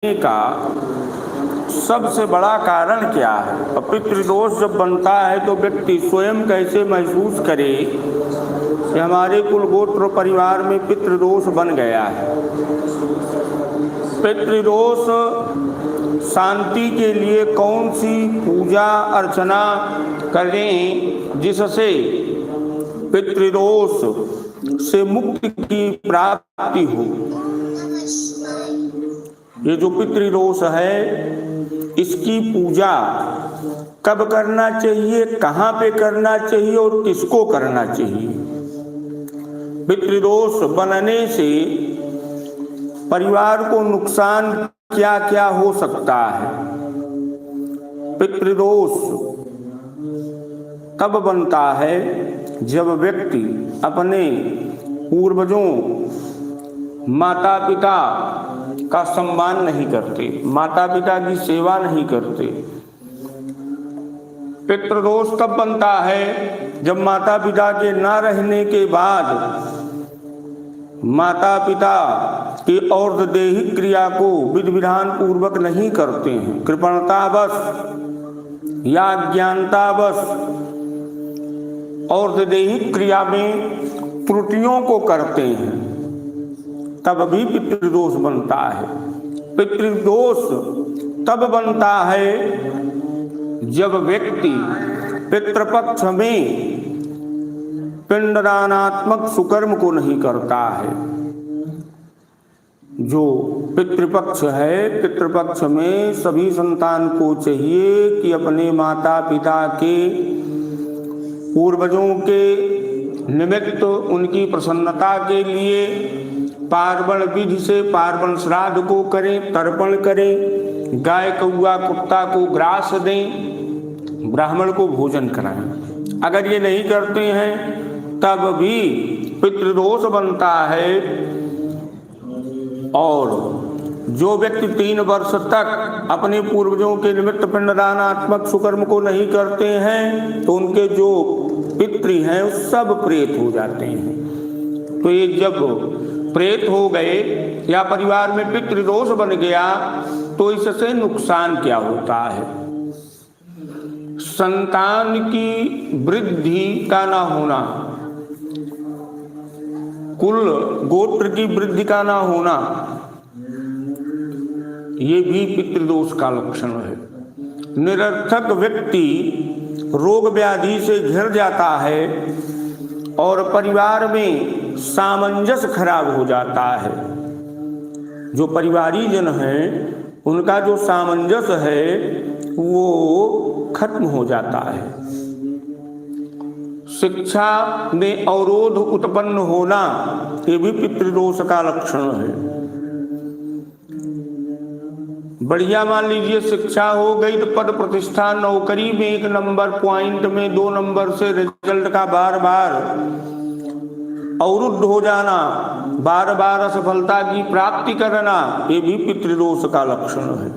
का सबसे बड़ा कारण क्या है? और पितृदोष जब बनता है तो व्यक्ति स्वयं कैसे महसूस करे कि हमारे कुल गोत्र परिवार में पितृदोष बन गया है। पितृदोष शांति के लिए कौन सी पूजा अर्चना करें जिससे पितृदोष से मुक्ति की प्राप्ति हो? ये जो पितृदोष है इसकी पूजा कब करना चाहिए, कहाँ पे करना चाहिए और किसको करना चाहिए? पितृदोष बनने से परिवार को नुकसान क्या क्या हो सकता है? पितृदोष तब बनता है जब व्यक्ति अपने पूर्वजों माता पिता का सम्मान नहीं करते, माता पिता की सेवा नहीं करते। पितृदोष तब बनता है जब माता पिता के न रहने के बाद माता पिता की और्ध्वदेहिक क्रिया को विधि विधान पूर्वक नहीं करते हैं, कृपणतावश या अज्ञानतावश और्ध्वदेहिक क्रिया में त्रुटियों को करते हैं, तब भी पितृदोष बनता है। पितृदोष तब बनता है जब व्यक्ति पितृपक्ष में पिंडदानात्मक सुकर्म को नहीं करता है। जो पितृपक्ष है, पितृपक्ष में सभी संतान को चाहिए कि अपने माता पिता के पूर्वजों के निमित्त उनकी प्रसन्नता के लिए पार्वण विधि से पार्वण श्राद्ध को करें, तर्पण करें, गाय कौआ कुत्ता को ग्रास दें, ब्राह्मण को भोजन कराएं। अगर ये नहीं करते हैं तब भी पितृदोष बनता है। और जो व्यक्ति 3 वर्ष तक अपने पूर्वजों के निमित्त पिंडदानात्मक सुकर्म को नहीं करते हैं तो उनके जो पितृ हैं वो सब प्रेत हो जाते हैं। तो ये जब प्रेत हो गए या परिवार में पितृदोष बन गया तो इससे नुकसान क्या होता है? संतान की वृद्धि का ना होना, कुल गोत्र की वृद्धि का ना होना, ये भी पितृदोष का लक्षण है। निरर्थक व्यक्ति रोग व्याधि से घिर जाता है और परिवार में सामंजस्य खराब हो जाता है। जो परिवारीजन हैं उनका जो सामंजस्य है वो खत्म हो जाता है। शिक्षा में अवरोध उत्पन्न होना ये भी पितृदोष का लक्षण है। बढ़िया मान लीजिए शिक्षा हो गई तो पद प्रतिष्ठा नौकरी में 1 नंबर, पॉइंट में 2 नंबर से रिजल्ट का बार बार अवरुद्ध हो जाना, बार बार असफलता की प्राप्ति करना, ये भी पितृदोष का लक्षण है।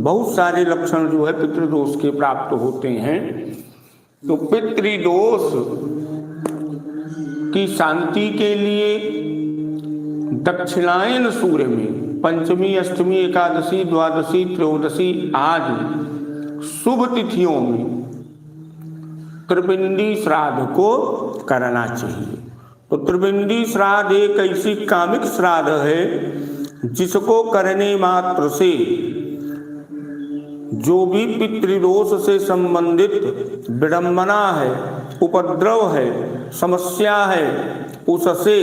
बहुत सारे लक्षण जो है पितृदोष के प्राप्त होते हैं। तो पितृदोष की शांति के लिए दक्षिणायन सूर्य में पंचमी, अष्टमी, एकादशी, द्वादशी, त्रयोदशी आदि शुभ तिथियों में त्रिपिंडी श्राद्ध को करना चाहिए। तो त्रिपिंडी श्राद्ध एक ऐसी कामिक श्राद्ध है जिसको करने मात्र से जो भी पितृदोष से संबंधित विडंबना है, उपद्रव है, समस्या है, उससे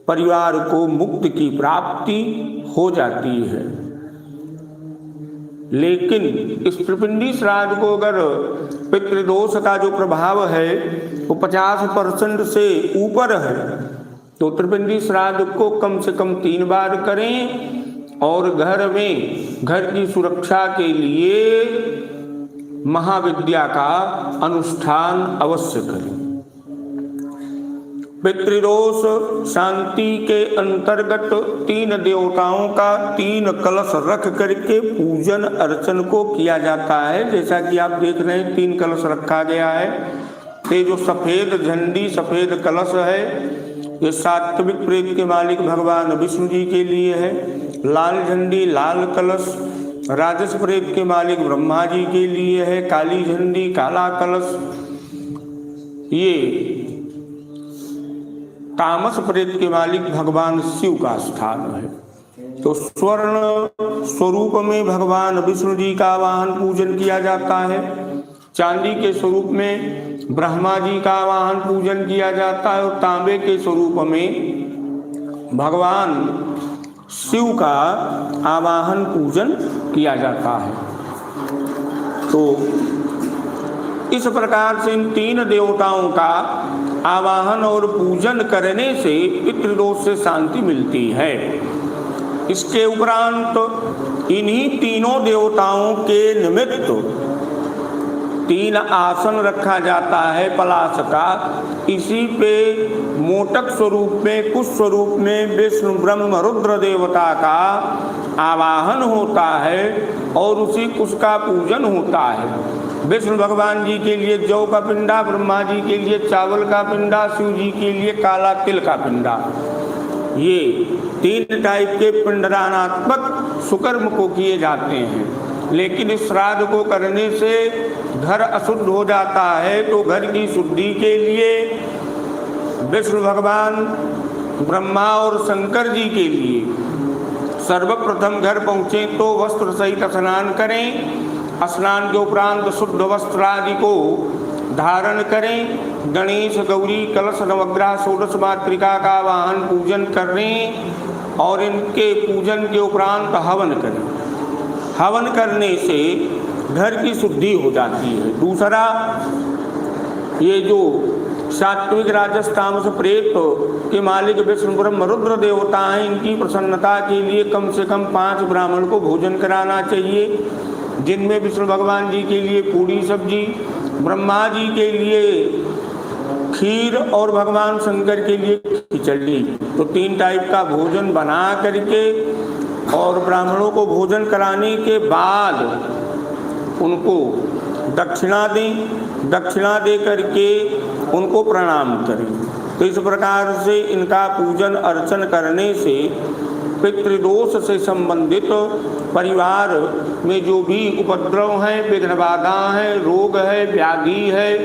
परिवार को मुक्ति की प्राप्ति हो जाती है। लेकिन इस त्रिपिंडी श्राद्ध को अगर पितृदोष का जो प्रभाव है वो 50% से ऊपर है तो त्रिपिंडी श्राद्ध को कम से कम 3 बार करें और घर में घर की सुरक्षा के लिए महाविद्या का अनुष्ठान अवश्य करें। पितृदोष शांति के अंतर्गत 3 देवताओं का 3 कलश रख करके पूजन अर्चन को किया जाता है। जैसा कि आप देख रहे हैं 3 कलश रखा गया है। ये जो सफेद झंडी, सफेद कलश है ये सात्विक प्रेत के मालिक भगवान विष्णु जी के लिए है। लाल झंडी लाल कलश राजस प्रेत के मालिक ब्रह्मा जी के लिए है, काली झंडी काला कलश ये तामस प्रेत के मालिक भगवान शिव का स्थान है। तो स्वर्ण स्वरूप में भगवान विष्णु जी का वाहन पूजन किया जाता है, चांदी के स्वरूप में ब्रह्मा जी का वाहन पूजन किया जाता है और तांबे के स्वरूप में भगवान शिव का आवाहन पूजन किया जाता है। तो इस प्रकार से इन तीन देवताओं का आवाहन और पूजन करने से पितृदोष से शांति मिलती है। इसके उपरांत इन्हीं तीनों देवताओं के निमित्त 3 आसन रखा जाता है पलाश का। इसी पे मोटक स्वरूप में कुश स्वरूप में विष्णु ब्रह्म रुद्र देवता का आवाहन होता है और उसी कुश का पूजन होता है। विष्णु भगवान जी के लिए जौ का पिंडा, ब्रह्मा जी के लिए चावल का पिंडा, शिव जी के लिए काला तिल का पिंडा। ये 3 टाइप के पिंडदानात्मक सुकर्म को किए जाते हैं। लेकिन इस श्राद्ध को करने से घर अशुद्ध हो जाता है, तो घर की शुद्धि के लिए विष्णु भगवान ब्रह्मा और शंकर जी के लिए सर्वप्रथम घर पहुँचे तो वस्त्र सहित स्नान करें। स्नान के उपरांत शुद्ध वस्त्र आदि को धारण करें। गणेश गौरी कलश नवग्रह षोडश मातृका का वाहन पूजन करें और इनके पूजन के उपरांत हवन करें। हवन करने से घर की शुद्धि हो जाती है। दूसरा, ये जो सात्विक राजस तामस प्रेत के मालिक विष्णु ब्रह्म रुद्र देवता हैं, इनकी प्रसन्नता के लिए कम से कम 5 ब्राह्मण को भोजन कराना चाहिए, जिनमें विष्णु भगवान जी के लिए पूरी सब्जी, ब्रह्मा जी के लिए खीर और भगवान शंकर के लिए खिचड़ी। तो 3 टाइप का भोजन बना करके और ब्राह्मणों को भोजन कराने के बाद उनको दक्षिणा दें। दक्षिणा दे करके उनको प्रणाम करें। तो इस प्रकार से इनका पूजन अर्चन करने से पितृदोष से संबंधित परिवार में जो भी उपद्रव हैं, विघ्न बाधा है, रोग है, व्याधि है,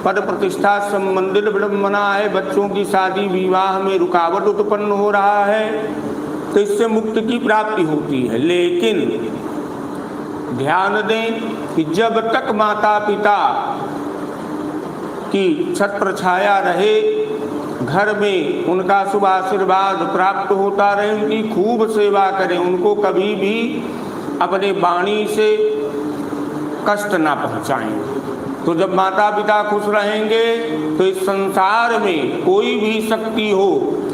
पद प्रतिष्ठा संबंधित विडंबना है, बच्चों की शादी विवाह में रुकावट उत्पन्न हो रहा है, तो इससे मुक्ति की प्राप्ति होती है। लेकिन ध्यान दें कि जब तक माता पिता की छत्र छाया रहे, घर में उनका शुभ आशीर्वाद प्राप्त होता रहे, उनकी खूब सेवा करें, उनको कभी भी अपने वाणी से कष्ट ना पहुंचाएं। तो जब माता पिता खुश रहेंगे तो इस संसार में कोई भी शक्ति हो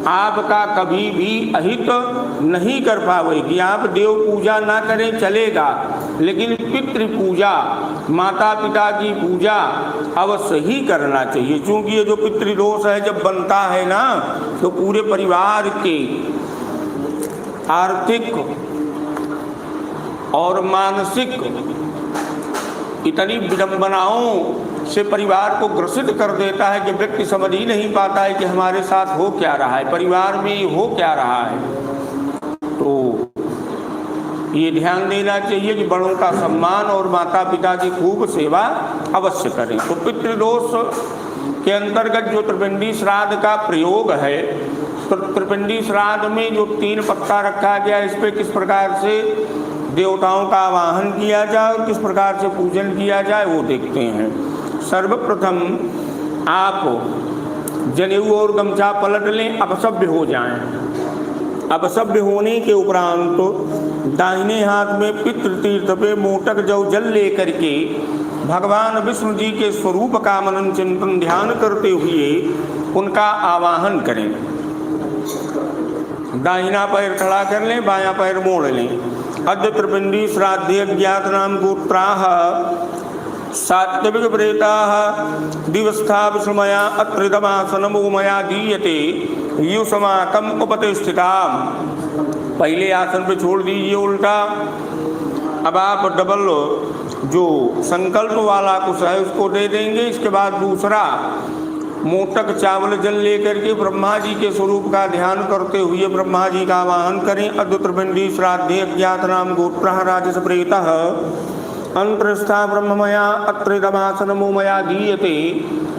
आपका कभी भी अहित नहीं कर पाएगी। आप देव पूजा ना करें चलेगा, लेकिन पितृ पूजा, माता पिता की पूजा अवश्य ही करना चाहिए। क्योंकि ये जो पितृदोष है जब बनता है ना, तो पूरे परिवार के आर्थिक और मानसिक इतनी विडंबनाओं से परिवार को ग्रसित कर देता है कि व्यक्ति समझ ही नहीं पाता है कि हमारे साथ हो क्या रहा है, परिवार में हो क्या रहा है। तो ये ध्यान देना चाहिए कि बड़ों का सम्मान और माता पिता की खूब सेवा अवश्य करें। तो पितृदोष के अंतर्गत जो त्रिपिंडी श्राद्ध का प्रयोग है, तो त्रिपिंडी श्राद्ध में जो 3 पत्ता रखा गया, इस पे किस प्रकार से देवताओं का आवाहन किया जाए और किस प्रकार से पूजन किया जाए वो देखते हैं। सर्वप्रथम आप जनेऊ और गमछा पलट लें, अपसभ्य हो जाएं। अपसभ्य होने के उपरांत दाहिने हाथ में पितृ तीर्थ पे मोटक जौ जल लेकर के भगवान विष्णु जी के स्वरूप का मनन चिंतन ध्यान करते हुए उनका आवाहन करें। दाहिना पैर खड़ा कर लें, बायां पैर मोड़ लें। अद्य त्रिपिंडी श्राद्धे अज्ञात नाम गोत्राः सात्विक प्रेताः दिवस्था विष्णुमया अत्रिदमासनम मया दीयते युष्माकम उपतिष्ठिताम्। पहले आसन पे छोड़ दीजिए उल्टा। अब आप डबल जो संकल्प वाला कुछ है उसको दे देंगे। इसके बाद दूसरा मोटक चावल जल लेकर के ब्रह्मा जी के स्वरूप का ध्यान करते हुए ब्रह्मा जी का आवाहन करें। अद्युतपिंडी श्राद्धे अज्ञात नाम गोत्र राजस प्रेत अंतरस्था ब्रह्ममया अत्रिदमासनमो मया दीयते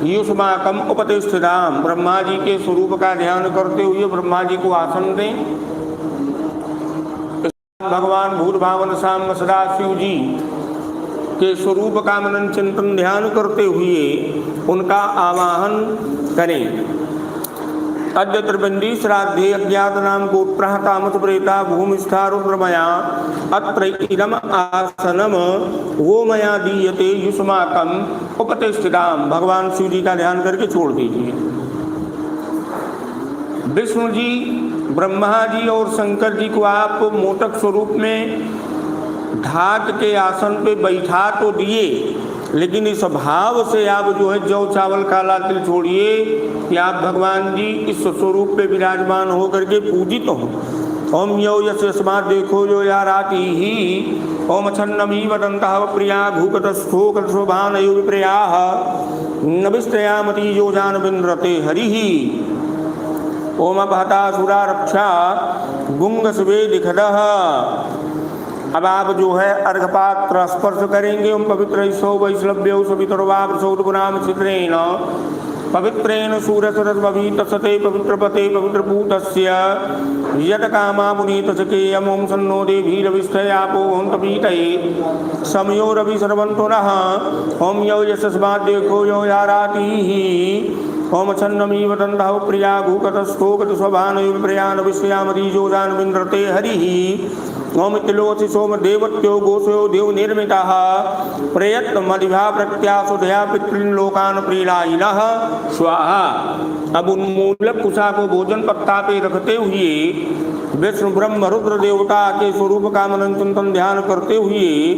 युष्माकम उपतिष्ठिताम। ब्रह्मा जी के स्वरूप का ध्यान करते हुए ब्रह्मा जी को आसन दें। भगवान भूत भावन साम सदा शिव जी के स्वरूप का मनन चिंतन ध्यान करते हुए उनका आवाहन करें। अद्य त्रिपिंडी श्राद्धे अज्ञात नाम गोत्र तामस प्रेता भूमिष्ठा रुद्रमया अत्र इदम आसनम वो मया दीयते युष्माकम उपतिष्ठिताम। भगवान शिव जी का ध्यान करके छोड़ दीजिए। विष्णु जी, ब्रह्मा जी और शंकर जी को आप मोटक स्वरूप में ढाक के आसन पे बैठा तो दिए, लेकिन इस भाव से आप जो है जौ चावल काला तिल छोड़िए कि आप भगवान जी इस स्वरूप पे विराजमान होकर के पूजित हो। ओम यौ यस्मात् देखो जो यार आती ही ओम छन्नमी वदंतः प्रिया भूकतस्थोक शोभान यो विप्रियाः नविस्त्रयामति योजान बिंद्रते हरिहि ओम अपहता सुरा रक्षा गुंग स्वेदिखदः। अब आप जो है अर्घपात्र स्पर्श करेंगे। ओम पवित्र सौ वैश्लभ्यो सवितर्वापसौदपुराम चित्रेण पवित्रेण सूरसरस्वभी तत्सते पवित्रपते पवित्रपूतस्य यत् कामा पुनीत सकेयम्। ओम सन्नो देवीरविष्ठयापो ओम तपीतये समयो रवि सर्वन्तो नः। ओम यौ यशस्मात् देखो यो यारातिः ओम छन्नमी वदन्तः प्रिया भूकतस्थोकत स्वभान विप्रयान विश्वयामरीजोजान विन्द्रते हरिः। ओम तिलोचि सोम देवत्यो गोसयो देव निर्मिताः प्रयत्न मदिभा प्रत्यासुधया पितृन् लोकान प्रीणायिनः स्वाहा। अब उन्मूलक कुशा को भोजन पत्ता पे रखते हुए विष्णु ब्रह्म रुद्र देवता के स्वरूप का मनन चिंतन ध्यान करते हुए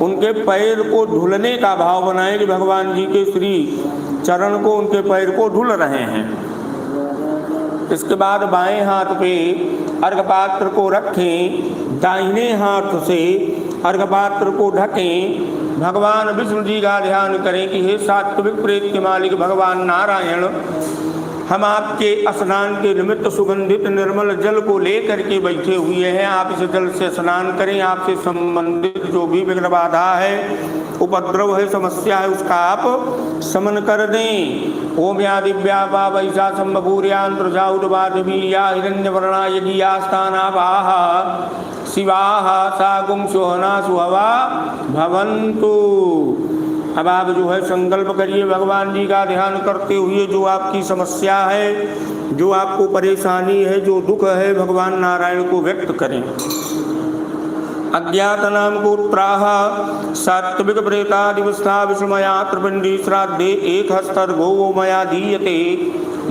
उनके पैर को धुलने का भाव बनाए कि भगवान जी के श्री चरण को उनके पैर को धुल रहे हैं। इसके बाद बाएं हाथ पे अर्घपात्र को रखें, दाहिने हाथ से अर्घपात्र को ढकें। भगवान विष्णु जी का ध्यान करें कि हे सात्विक प्रेत के मालिक भगवान नारायण, हम आपके स्नान के निमित्त सुगंधित निर्मल जल को लेकर के बैठे हुए हैं। आप इस जल से स्नान करें। आपसे संबंधित जो भी विघ्न बाधा है, उपद्रव है, समस्या है, उसका आप समन कर दें। ओम या दिव्या वैसा संबूर्यांतर्जाउदवादवीया हिरण्यवर्णा यज्ञास्थानावाह शिवाह सागुम सुहना सुहवा भवन्तु। अब आप जो है संकल्प करिए भगवान जी का ध्यान करते हुए जो आपकी समस्या है, जो आपको परेशानी है, जो दुख है, भगवान नारायण को व्यक्त करें। अज्ञात नाम गोत्राः सात्विक प्रेतादिवस्था विषमया त्रिपिंडी श्राद्धे एक हस्तर्घो वो मया दीयते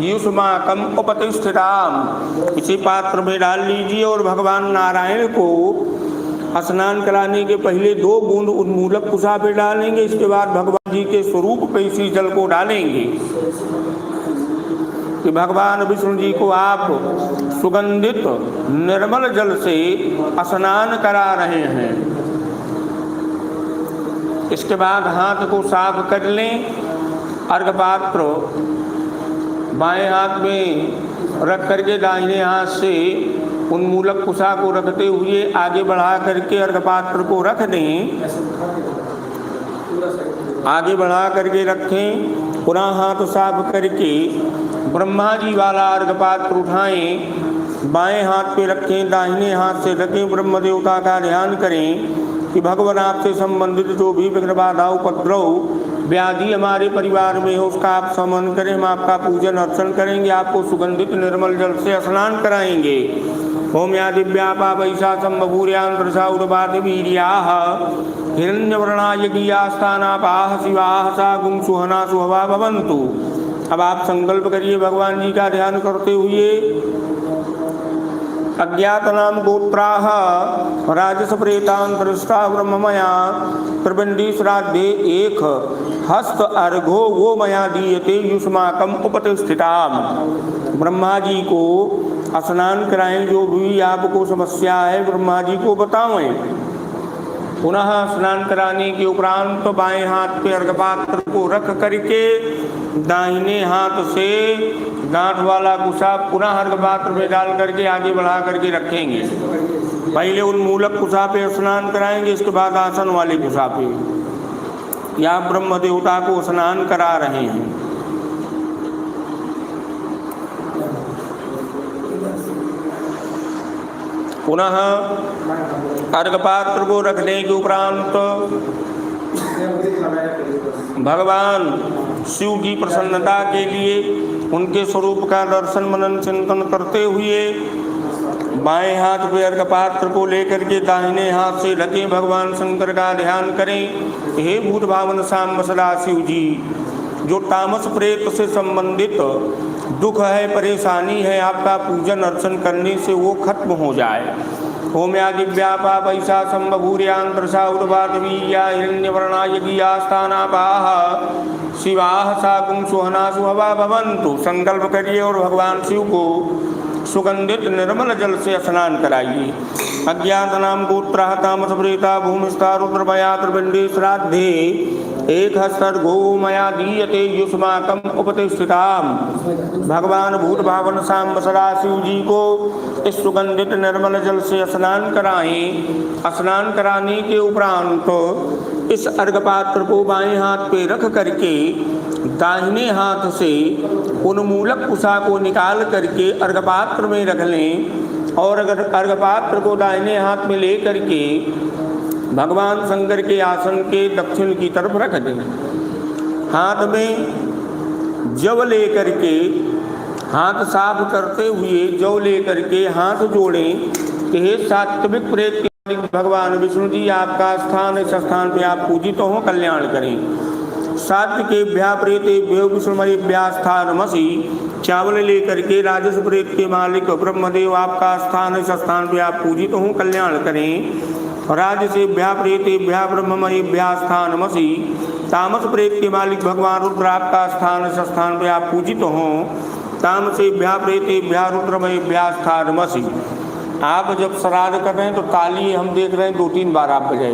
युष्माकम उपतिष्ठिताम। इसी पात्र में डाल लीजिए और भगवान नारायण को स्नान कराने के पहले 2 बूंद उन्मूलक कुशा पे डालेंगे। इसके बाद भगवान जी के स्वरूप पे इसी जल को डालेंगे कि भगवान विष्णु जी को आप सुगंधित निर्मल जल से स्नान करा रहे हैं। इसके बाद हाथ को साफ कर लें। अर्घपात्र बाएं हाथ में रख करके दाहिने हाथ से उन्मूलक कुशा को रखते हुए आगे बढ़ा करके अर्घपात्र को रख दें। आगे बढ़ा करके रखें। पुनः हाथ साफ करके ब्रह्मा जी वाला अर्घपात्र उठाएं, बाएं हाथ पे रखें, दाहिने हाथ से रखें। ब्रह्म देवता का ध्यान करें कि भगवान आपसे संबंधित जो भी विघ्न बाधा उपद्रव व्याधि हमारे परिवार में हो उसका आप समन करें। हम आपका पूजन अर्चन करेंगे, आपको सुगंधित निर्मल जल से स्नान कराएंगे। ओम या दिव्यापा वैसा संबूर्यांतर्जाउदवादवीर्याः हिरण्यवर्णा यज्ञास्थानापाः शिवाः सागुं सुहना सुहवा भवन्तु। अब आप संकल्प करिए भगवान जी का ध्यान करते हुए। अज्ञात नाम गोत्राः राजस प्रेतांतरिष्ठा ब्रह्ममया त्रिपिंडी श्राद्धे एक हस्त अर्घो वो मया दीयते युष्माकम उपतिष्ठिताम। ब्रह्मा जी को स्नान कराएं। जो भी आपको समस्या है ब्रह्मा जी को बताएं। पुनः स्नान कराने के उपरांत बाएं हाथ पे अर्घपात्र को रख करके दाहिने हाथ से गांठ वाला कुशा पुनः अर्घपात्र में डाल करके आगे बढ़ा करके रखेंगे। पहले उन्मूलक कुशा पे स्नान कराएंगे, इसके बाद आसन वाले कुशा पे। या ब्रह्म देवता को स्नान करा रहे हैं। पुनः अर्घपात्र को रखने के उपरांत भगवान शिव की प्रसन्नता के लिए उनके स्वरूप का दर्शन मनन चिंतन करते हुए बाएं हाथ पे अर्घपात्र को लेकर के दाहिने हाथ से रखे भगवान शंकर का ध्यान करें। हे भूत भावन सांब सदा शिव जी, जो तामस प्रेत से संबंधित दुख है, परेशानी है, आपका पूजन अर्चन करने से वो खत्म हो जाए। होम्यादि व्यापा पैसा संबभूर्यांतरसा उद्वातवीया हिरण्यवर्णा यज्ञास्थानापाह शिवाह साकुं सुहना सुहवा भवन्तु। संकल्प करिए और भगवान शिव को सुगंधित निर्मल जल से स्नान कराइए। अज्ञात नाम गोत्र तामस प्रेता भूमिस्था रुद्रभया त्रिपिंडी श्राद्धे एक हस्तर्घो मया दीयते युष्माकम उपतिष्ठिताम। भगवान भूत भावन सांब सदा शिव जी को इस सुगंधित निर्मल जल से स्नान कराएं। स्नान कराने के उपरांत इस अर्घपात्र को बाएं हाथ पे रख करके दाहिने हाथ से उन्मूलक कुशा को निकाल करके अर्घपात्र में रख लें और अगर अर्घपात्र को दाहिने हाथ में ले करके भगवान शंकर के आसन के दक्षिण की तरफ रख दें। हाथ में जव ले करके हाथ साफ करते हुए जव ले करके हाथ जोड़ें कि हे सात्विक प्रेत के भगवान विष्णु जी, आपका स्थान इस स्थान पे आप पूजित हो, कल्याण करें। सात्विकेभ्यः प्रेतेभ्यो विष्णुमयेभ्यः स्थानमसि। चावल लेकर के राजस प्रेत के मालिक ब्रह्मदेव, आपका स्थान इस स्थान पे आप पूजित हो, कल्याण करें। राजसेभ्यः प्रेतेभ्यः ब्रह्ममयेभ्यः स्थानमसि। तामस प्रेत के मालिक भगवान रुद्र, आपका स्थान इस स्थान पे आप पूजित हो, तामसेभ्यः प्रेतेभ्यः रुद्रमयेभ्यः स्थानमसि। आप जब श्राद्ध कर रहे हैं तो ताली हम देख रहे हैं 2-3 बार आप बजाए।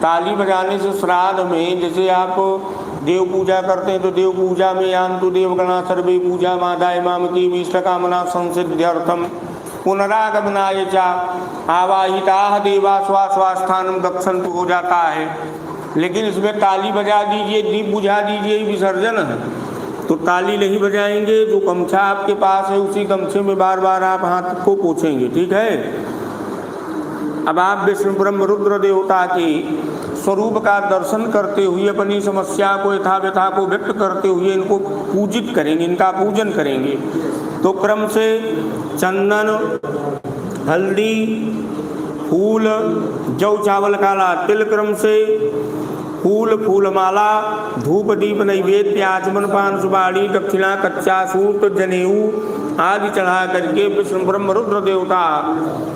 ताली बजाने से श्राद्ध में, जैसे आप देव पूजा करते हैं तो देव पूजा में यान्तु देवगणा सर्वे पूजा मादाय मामकी विष्टकामना संसिद्ध्यर्थम पुनरागमनाय च आवाहिताः देवा स्वास्थानम गच्छन्तु हो जाता है। लेकिन इसमें ताली बजा दीजिए, दीप बुझा दीजिए, विसर्जन है। तो ताली नहीं बजाएंगे, जो गमछा आपके पास है उसी गमछे में बार बार आप हाथ को पोंछेंगे, ठीक है। अब आप विष्णु ब्रह्म रुद्र देवता के स्वरूप का दर्शन करते हुए अपनी समस्या को यथाव्यथा को व्यक्त करते हुए इनको पूजित करेंगे, इनका पूजन करेंगे। तो क्रम से चंदन, हल्दी, फूल, जौ चावल काला तिल, क्रम से फूल, फूलमाला, धूप दीप नैवेद्य, आचमन, पान सुपारी, दक्षिणा, कच्चा सूत, जनेऊ आदि चढ़ा करके विष्णु ब्रह्म रुद्र देवता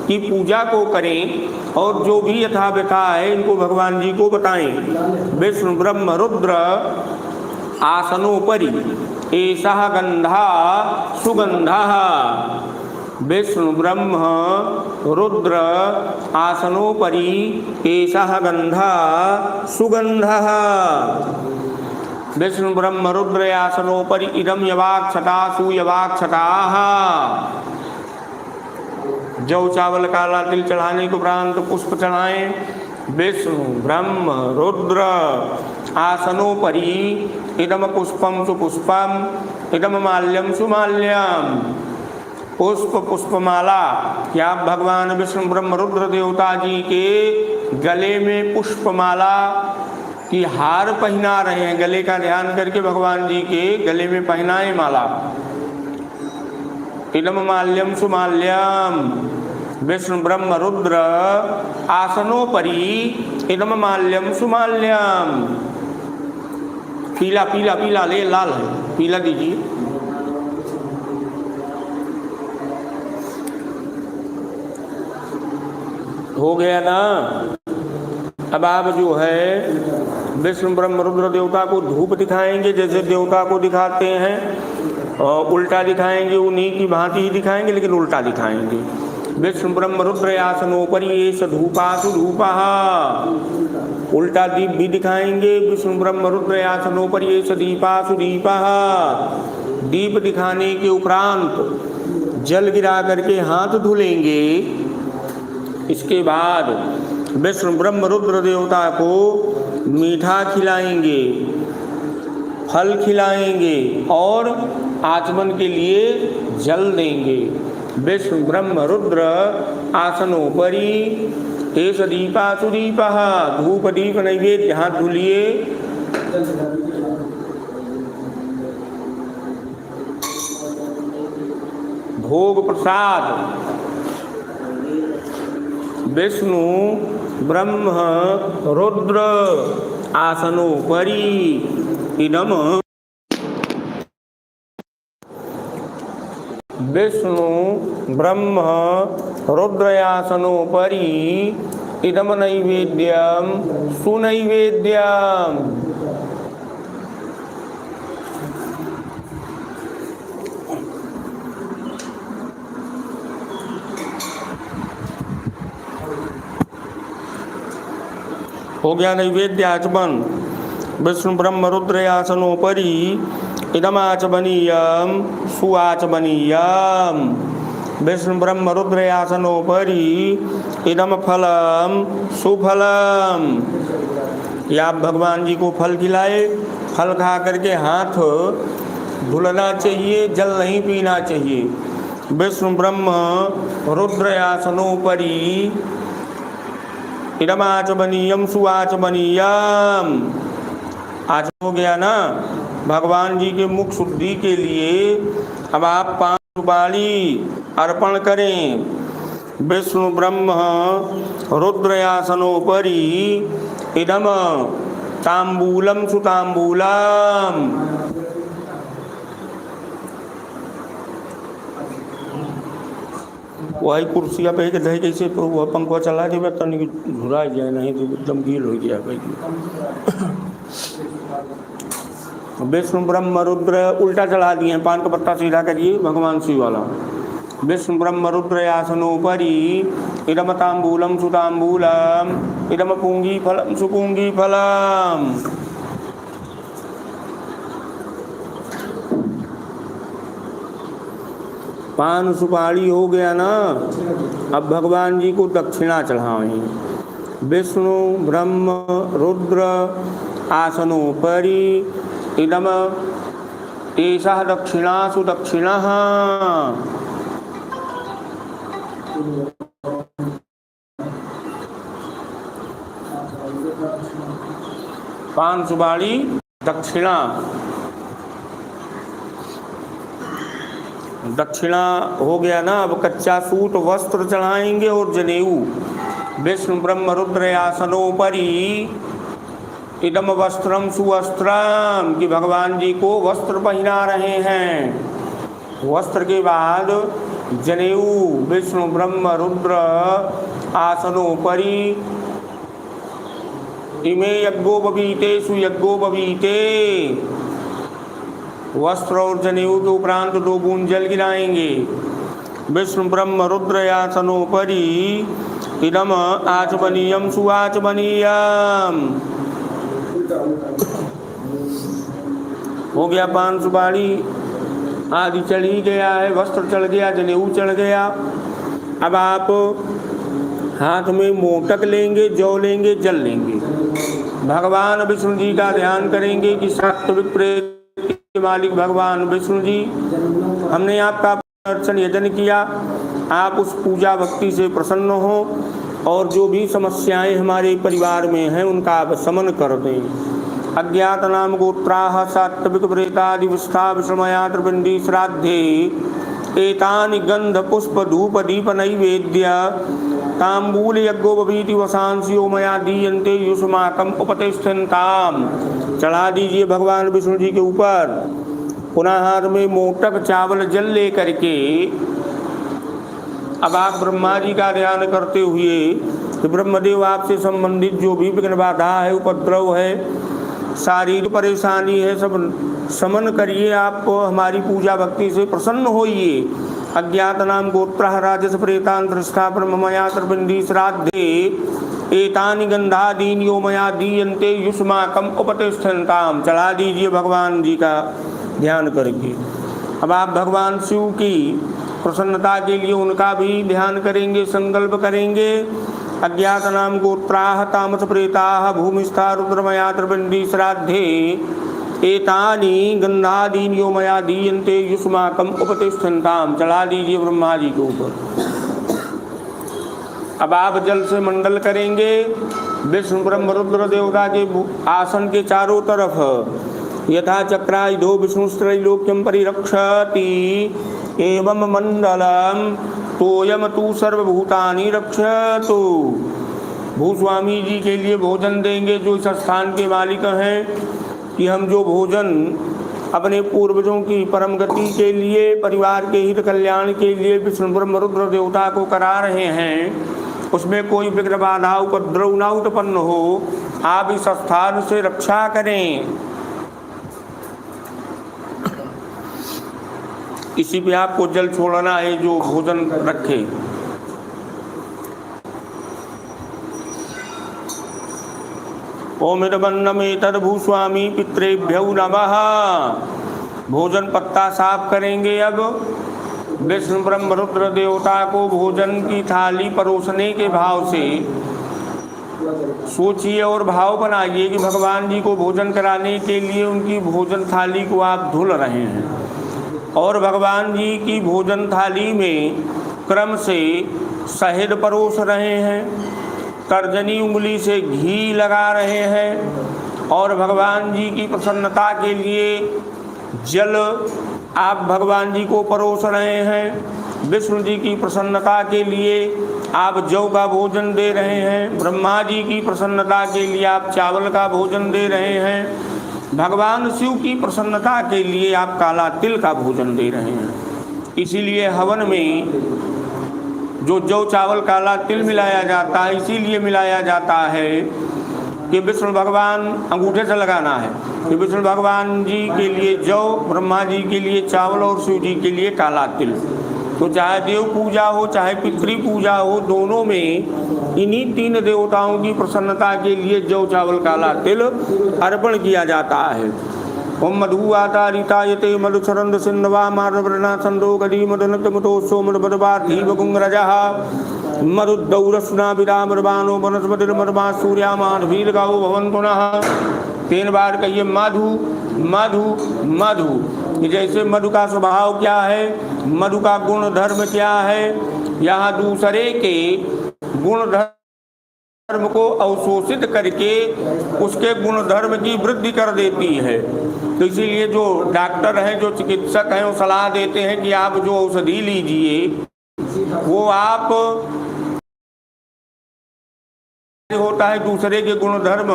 की पूजा को करें और जो भी यथाव्यथा है इनको भगवान जी को बताएं। विष्णु ब्रह्म रुद्र आसनोपरि एषः गंधा सुगंधः। विष्णु ब्रह्म रुद्र आसनोपरि एषः गंधः सुगंधः। विष्णु ब्रह्म रुद्र आसनोपरि इदं यवाक्षता सुयवाक्षताः। जौ चावल काला तिल चढ़ाने के उपरांत पुष्प चढ़ाएं। विष्णु ब्रह्म रुद्र आसनोपरि इदम पुष्पम सुपुष्पम इदम माल्यम सुमाल्यम। पुष्प पुष्पमाला, क्या आप भगवान विष्णु ब्रह्म रुद्र देवता जी के गले में पुष्पमाला की हार पहना रहे हैं। गले का ध्यान करके भगवान जी के गले में पहनाए माला। इदम माल्यम सुमाल्यम। विष्णु ब्रह्म रुद्र आसनोपरि इदम माल्यम सुमाल्यम। पीला पीला पीला ले, लाल है, पीला दीजिए। हो गया ना। अब आप जो है विष्णु ब्रह्म रुद्र देवता को धूप दिखाएंगे, जैसे देवता को दिखाते हैं, और उल्टा दिखाएंगे, उन्हीं की भांति ही दिखाएंगे लेकिन उल्टा दिखाएंगे। विष्णु ब्रह्म रुद्र आसनोपरि एष धूपासु धूपः। उल्टा दीप भी दिखाएंगे, विष्णु ब्रह्म रुद्र आसनोपरि एष दीपासु दीपः। दीप दिखाने के उपरांत जल गिरा करके हाथ धुलेंगे। इसके बाद विष्णु ब्रह्म रुद्र देवता को मीठा खिलाएंगे, फल खिलाएंगे और आचमन के लिए जल देंगे। विष्णु ब्रह्म रुद्र आसनोपरि एष दीपासु दीपः। धूप दीप नैवेद्य हाथ धुलिए। भोग प्रसाद विष्णु ब्रह्म रुद्र आसनोपरि इदम। विष्णु ब्रह्म रुद्रयासनोपरि इदम नैवेद्यम सुनैवेद्यम। हो गया नैवेद्य आचमन। विष्णु ब्रह्म रुद्र आसनोपरि इदम आचमनीयम सुआचमनीयम। विष्णु ब्रह्म रुद्र आसनोपरि इदम फलम सुफलम। या आप भगवान जी को फल खिलाए, फल खा करके हाथ धुलना चाहिए, जल नहीं पीना चाहिए। विष्णु ब्रह्म रुद्र आसनोपरि इदम आचमनीयम सुआचमनीयम। आज हो गया ना भगवान जी के मुख शुद्धि के लिए। अब आप 5 सुपारी अर्पण करें। विष्णु ब्रह्म रुद्र आसनोपरि इदम तांबूलम सुतांबूलम। वही कुर्सिया पे दही कैसे तो वह पंखा चला दे तनिक घुरा जाए, नहीं तो एकदम गील हो गया भाई। विष्णु ब्रह्म रुद्र उल्टा चढ़ा दिए, पान का पत्ता सीधा करिए भगवान शिव वाला। विष्णु ब्रह्म रुद्र आसनोपरि इदम तांबूलम सुतांबूलम इदम पुंगी फलम सुपुंगी फलम। पान सुपारी हो गया ना। अब भगवान जी को दक्षिणा चढ़ाएं। विष्णु ब्रह्म रुद्र आसनोपरि इदम एषः दक्षिणासु दक्षिणः। पान सुपारी दक्षिणा। दक्षिणा हो गया ना। अब कच्चा सूत वस्त्र चढ़ाएंगे और जनेऊ। विष्णु ब्रह्म रुद्र आसनोपरि इदम वस्त्रम सुवस्त्रम कि भगवान जी को वस्त्र पहना रहे हैं। वस्त्र के बाद जनेऊ। विष्णु ब्रह्म रुद्र आसनोपरि इमे यज्ञोपवीते सुयज्ञोपवीते। वस्त्र और जनेऊ के उपरांत 2 बूंद जल गिराएंगे। विष्णु ब्रह्म रुद्र आसनोपरि इदम आचमनीयम सुआचमनीयम। हो गया पान सुपारी आदि चढ़ ही गया है, वस्त्र चढ़ गया, जनेऊ चढ़ गया। अब आप हाथ में मोटक लेंगे, जौ लेंगे, जल लेंगे। भगवान विष्णु जी का ध्यान करेंगे कि सात्विक प्रेत के मालिक भगवान विष्णु जी, हमने आपका अर्चन यजन किया, आप उस पूजा भक्ति से प्रसन्न हो और जो भी समस्याएं हमारे परिवार में हैं उनका आप शमन कर दें। अज्ञात नाम गोत्राः सात्विक प्रेतादि विष्ठा विषमया त्रिपिंडी श्राद्धे एतानि गंध पुष्प धूप दीप नैवेद्य तांबूल यज्ञोपवीति वसांसियो मया दीयन्ते युष्माकम उपतिष्ठन्ताम। चढ़ा दीजिए भगवान विष्णु जी के ऊपर। पुनः हाथ में मोटक चावल जल ले करके अब आप ब्रह्मा जी का ध्यान करते हुए कि ब्रह्मदेव आपसे संबंधित जो भी विघ्न बाधा है, उपद्रव है, शारीरिक परेशानी है, सब शमन करिए। आप हमारी पूजा भक्ति से प्रसन्न होइए अज्ञातनां गोत्रः राजस प्रेतान् दृष्टापर मया त्रिपिण्डी श्राद्धे एतानि गंधादीनि यो मया दीयन्ते युष्माकम उपतिष्ठन्ताम। चला दीजिए भगवान जी का ध्यान करके। अब आप भगवान शिव की प्रसन्नता के लिए उनका भी ध्यान करेंगे, संकल्प करेंगे। अज्ञातनाम गोत्राः तामस प्रेताः भूमिस्था रुद्रमया त्रिपिण्डी श्राद्धे एतानि गंधादीनि यो मया दीयन्ते युष्माकम उपतिष्ठन्ताम। चढ़ा दीजिए ब्रह्मा जी के ऊपर। अब आप जल से मंडल करेंगे। विष्णु ब्रह्म रुद्र देवता के आसन के चारों तरफ यथा चक्रायुधो विष्णुस्त्रैलोक्यम परिरक्षति एवं मंडलम तोयम तु सर्वभूतानि रक्षतु। भूस्वामी जी के लिए भोजन देंगे, जो इस स्थान के मालिक हैं, कि हम जो भोजन अपने पूर्वजों की परम गति के लिए, परिवार के हित कल्याण के लिए विष्णु ब्रह्म रुद्र देवता को करा रहे हैं, उसमें कोई विघ्न बाधा उपद्रव न उत्पन्न हो। आप इस स्थान से रक्षा करें। इसी पे आपको जल छोड़ना है जो भोजन रखे। ओमिदन्नमेतद्भूस्वामी पितृभ्यो नमः। भोजन पत्ता साफ करेंगे। अब विष्णु ब्रह्म रुद्र देवता को भोजन की थाली परोसने के भाव से सोचिए और भाव बनाइए कि भगवान जी को भोजन कराने के लिए उनकी भोजन थाली को आप धुल रहे हैं और भगवान जी की भोजन थाली में क्रम से शहद परोस रहे हैं, तर्जनी उंगली से घी लगा रहे हैं और भगवान जी की प्रसन्नता के लिए जल आप भगवान जी को परोस रहे हैं। विष्णु जी की प्रसन्नता के लिए आप जौ का भोजन दे रहे हैं। ब्रह्मा जी की प्रसन्नता के लिए आप चावल का भोजन दे रहे हैं। भगवान शिव की प्रसन्नता के लिए आप काला तिल का भोजन दे रहे हैं। इसीलिए हवन में जो जौ चावल काला तिल मिलाया जाता है, इसीलिए मिलाया जाता है कि विष्णु भगवान अंगूठे से लगाना है कि विष्णु भगवान जी के लिए जौ, ब्रह्मा जी के लिए चावल और शिव जी के लिए काला तिल। तो चाहे देव पूजा हो चाहे पितृ पूजा हो, दोनों में इन्हीं तीन देवताओं की प्रसन्नता के लिए जौ चावल काला तिल अर्पण किया जाता है। ओम मधु आतारितायते मधुचरंद सिन्धवा मार्वृणा छंदो गदी मदनत मुतोसो मदबदबाधी बकुंगरजः मरुद्दौरस्ना विरामर्वाणो वनस्पतिर्मर्वा सूर्यामाधवीर गाओ भवन पुनः। 3 बार कहिए मधु मधु मधु। जैसे मधु का स्वभाव क्या है, मधु का गुण धर्म क्या है, यहाँ दूसरे के गुण धर्म को अवशोषित करके उसके गुण धर्म की वृद्धि कर देती है। तो इसीलिए जो डॉक्टर हैं, जो चिकित्सक हैं, वो सलाह देते हैं कि आप जो औषधि लीजिए वो आप होता है दूसरे के गुणधर्म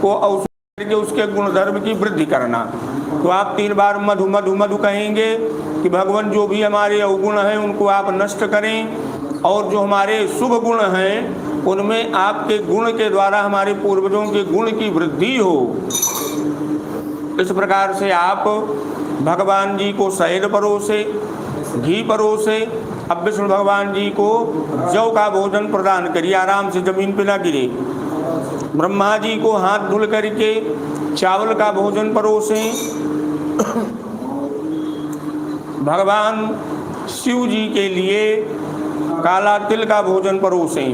को अवशोषित करके उसके गुणधर्म की वृद्धि करना। तो आप 3 बार मधु मधु मधु कहेंगे कि भगवान जो भी हमारे अवगुण हैं उनको आप नष्ट करें और जो हमारे शुभ गुण हैं उनमें आपके गुण के द्वारा हमारे पूर्वजों के गुण की वृद्धि हो। इस प्रकार से आप भगवान जी को शहद परोसे, घी परोसे। अब विष्णु भगवान जी को जौ का भोजन प्रदान करिए, आराम से जमीन पे ना गिरे। ब्रह्मा जी को हाथ धुल करके चावल का भोजन परोसें। भगवान शिव जी के लिए काला तिल का भोजन परोसें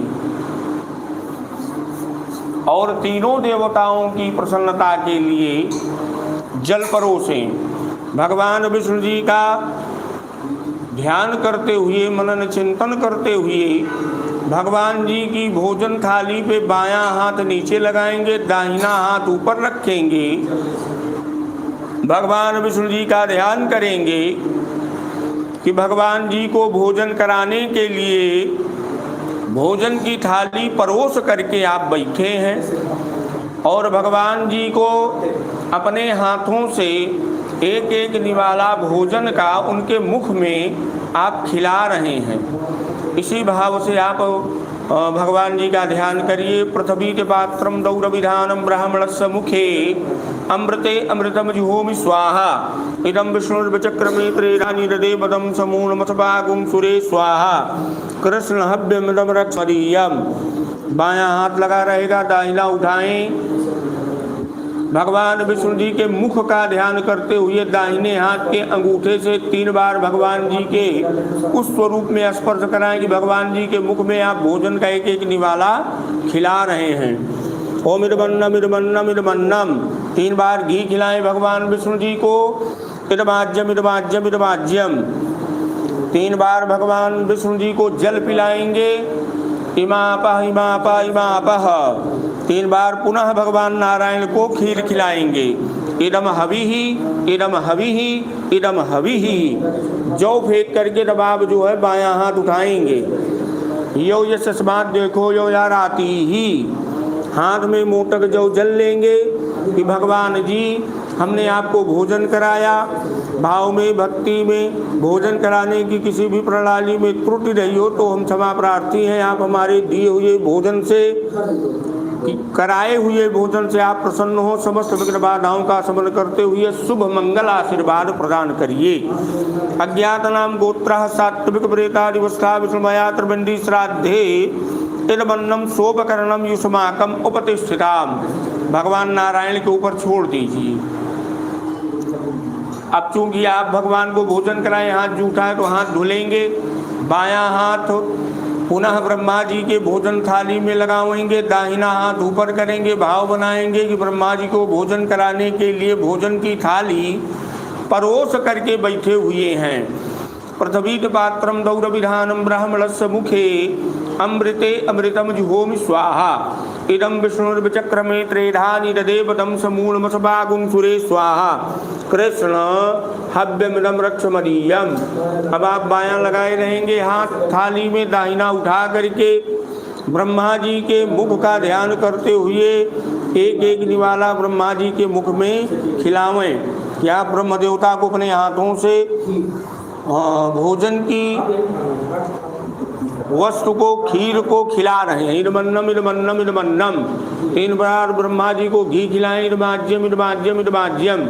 और तीनों देवताओं की प्रसन्नता के लिए जल परोसें। भगवान विष्णु जी का ध्यान करते हुए, मनन चिंतन करते हुए भगवान जी की भोजन थाली पे बायां हाथ नीचे लगाएंगे, दाहिना हाथ ऊपर रखेंगे। भगवान विष्णु जी का ध्यान करेंगे कि भगवान जी को भोजन कराने के लिए भोजन की थाली परोस करके आप बैठे हैं और भगवान जी को अपने हाथों से एक एक निवाला भोजन का उनके मुख में आप खिला रहे हैं। इसी भाव से आप भगवान जी का ध्यान करिए। पृथ्वी के पात्रम दौरविधानम ब्राह्मणस्य मुखे अमृते अमृतम जुहोमि स्वाहा इदम विष्णुर्विचक्रमे त्रेधानि हृदे पदम समूलमथपागुं सुरे स्वाहा कृष्ण हव्यमिदम रक्षमदीयम। बायां हाथ लगा रहेगा, दाहिना उठाएं। भगवान विष्णु जी के मुख का ध्यान करते हुए दाहिने हाथ के अंगूठे से 3 बार भगवान जी के उस स्वरूप में स्पर्श कराएं कि भगवान जी के मुख में आप भोजन का एक एक निवाला खिला रहे हैं। ओम इदमन्नम इदमन्नम इदमन्नम 3 बार घी खिलाएं भगवान विष्णु जी को। इदमाज्यम इदमाज्यम इदमाज्यम 3 बार भगवान विष्णु जी को जल पिलाएंगे। इमापह इमापह इमापह 3 बार पुनः भगवान नारायण को खीर खिलाएंगे। इदम हविहि इदम हविहि इदम हविहि। जौ फेंक करके तब आप जो है बायां हाथ उठाएंगे। यो ये सस्मात देखो यो यार आती ही। हाथ में मोटक जौ जल लेंगे कि भगवान जी हमने आपको भोजन कराया। भाव में भक्ति में भोजन कराने की किसी भी प्रणाली में त्रुटि रही हो तो हम क्षमा प्रार्थी हैं। आप हमारे दिए हुए भोजन से, कराए हुए भोजन से आप प्रसन्न हो। समस्त विघ्न बाधाओं का शमन करते हुए शुभ मंगल आशीर्वाद प्रदान करिए। अज्ञात नाम गोत्र सात्विक प्रेतादिवस्था विष्णुमया त्रिवेणी श्राद्धे इदमन्नम सोपकरणम युष्माकम उपतिष्ठिताम। भगवान नारायण के ऊपर छोड़ दीजिए। अब चूंकि आप भगवान को भोजन कराएं, हाथ जूठा है तो हाथ धुलेंगे। बायां हाथ पुनः ब्रह्मा जी के भोजन थाली में लगाएंगे। दाहिना हाथ ऊपर करेंगे, भाव बनाएंगे कि ब्रह्मा जी को भोजन कराने के लिए भोजन की थाली परोस करके बैठे हुए हैं। पृथ्वी पात्रम दौरविधानम ब्राह्मणस्य मुखे अमृते अमृतम जुहोमि स्वाहा इदम विष्णुर्विचक्रमे त्रेधानि ददे पदम समूलमथपागुं सुरे स्वाहा कृष्ण हव्यमिदम रक्षमदीयम। अब आप बायां लगाए रहेंगे हाथ थाली में, दाहिना उठा करके ब्रह्मा जी के मुख का ध्यान करते हुए एक एक निवाला ब्रह्मा जी के मुख में खिलावें। क्या ब्रह्म देवता को अपने हाथों से भोजन की वस्तु को, खीर को खिला रहे हैं। इदमन्नम इदमन्नम इदमन्नम 3 बार ब्रह्मा जी को घी खिलाएं। इदमाज्यम इदमाज्यम इदमाज्यम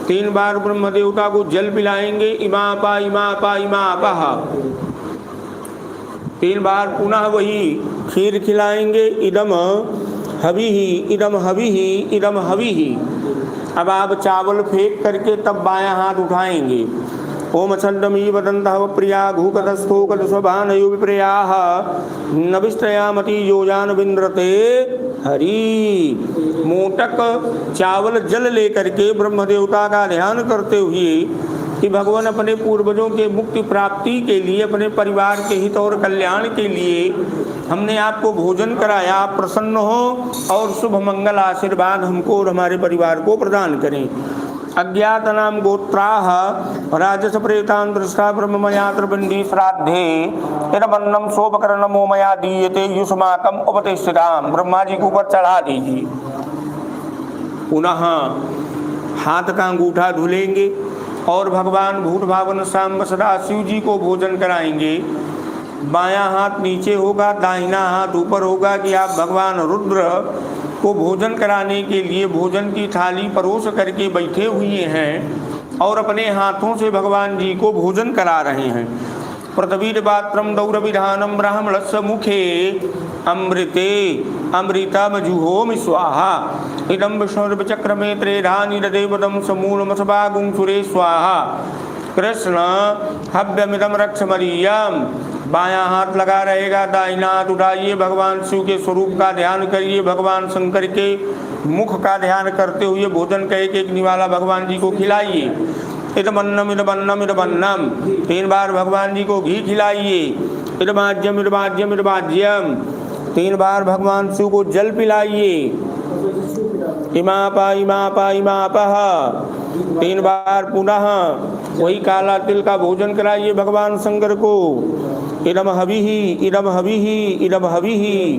3 बार ब्रह्म देवता को जल पिलाएंगे। इमापा इमापा इमापह 3 बार पुनः वही खीर खिलाएंगे। इदम हविहि इदम हविहि इदम हविहि। अब आप चावल फेंक करके तब बायां हाथ उठाएंगे। ओम छंदमी वदन्तः प्रिया घूकतस्थो कदस्वभानयो विप्रियाः नविष्टयामति योजान विन्द्रते हरि। मोटक चावल जल लेकर के ब्रह्म देवता का ध्यान करते हुए कि भगवान अपने पूर्वजों के मुक्ति प्राप्ति के लिए, अपने परिवार के हित और कल्याण के लिए हमने आपको भोजन कराया। आप प्रसन्न हो और शुभ मंगल आशीर्वाद हमको और हमारे परिवार को प्रदान करें। अज्ञात नाम गोत्राः राजस प्रेतान् दृष्टा ब्रह्ममया त्रिवेणी श्राद्धे इदमन्नम सोपकरणमो मया दीयते युष्माकम उपतिष्ठिताम्। ब्रह्मा जी के ऊपर चढ़ा दीजिए। पुनः हाथ का अंगूठा धुलेंगे और भगवान भूत भावन सांब सदा शिव जी को भोजन कराएंगे। बायां हाथ नीचे होगा, दाहिना हाथ ऊपर होगा कि आप भगवान रुद्र को भोजन कराने के लिए भोजन की थाली परोस करके बैठे हुए हैं और अपने हाथों से भगवान जी को भोजन करा रहे हैं। पृथ्वी पात्रम दौरविधानम ब्राह्मणस्य मुखे अमृते अमृतम जुहोमि स्वाहा इदम विष्णुर्विचक्रमे त्रेधानि ददे पदम समूलमथपागुं सुरे स्वाहा कृष्ण हव्यमिदम रक्षमदीयम। बायां हाथ लगा रहेगा, दाहिना हाथ उठाइए। भगवान शिव के स्वरूप का ध्यान करिए। भगवान शंकर के मुख का ध्यान करते हुए भोजन का एक एक निवाला भगवान जी को खिलाइए। इदमन्नम इदमन्नम इदमन्नम 3 बार भगवान जी को घी खिलाइए। इदमाज्यम इदमाज्यम इदमाज्यम 3 बार भगवान शिव को जल पिलाइए। इमापा इमापा इमापह 3 बार पुनः वही काला तिल का भोजन कराइए भगवान शंकर को। इदम हविहि इदम हविहि इदम हविहि।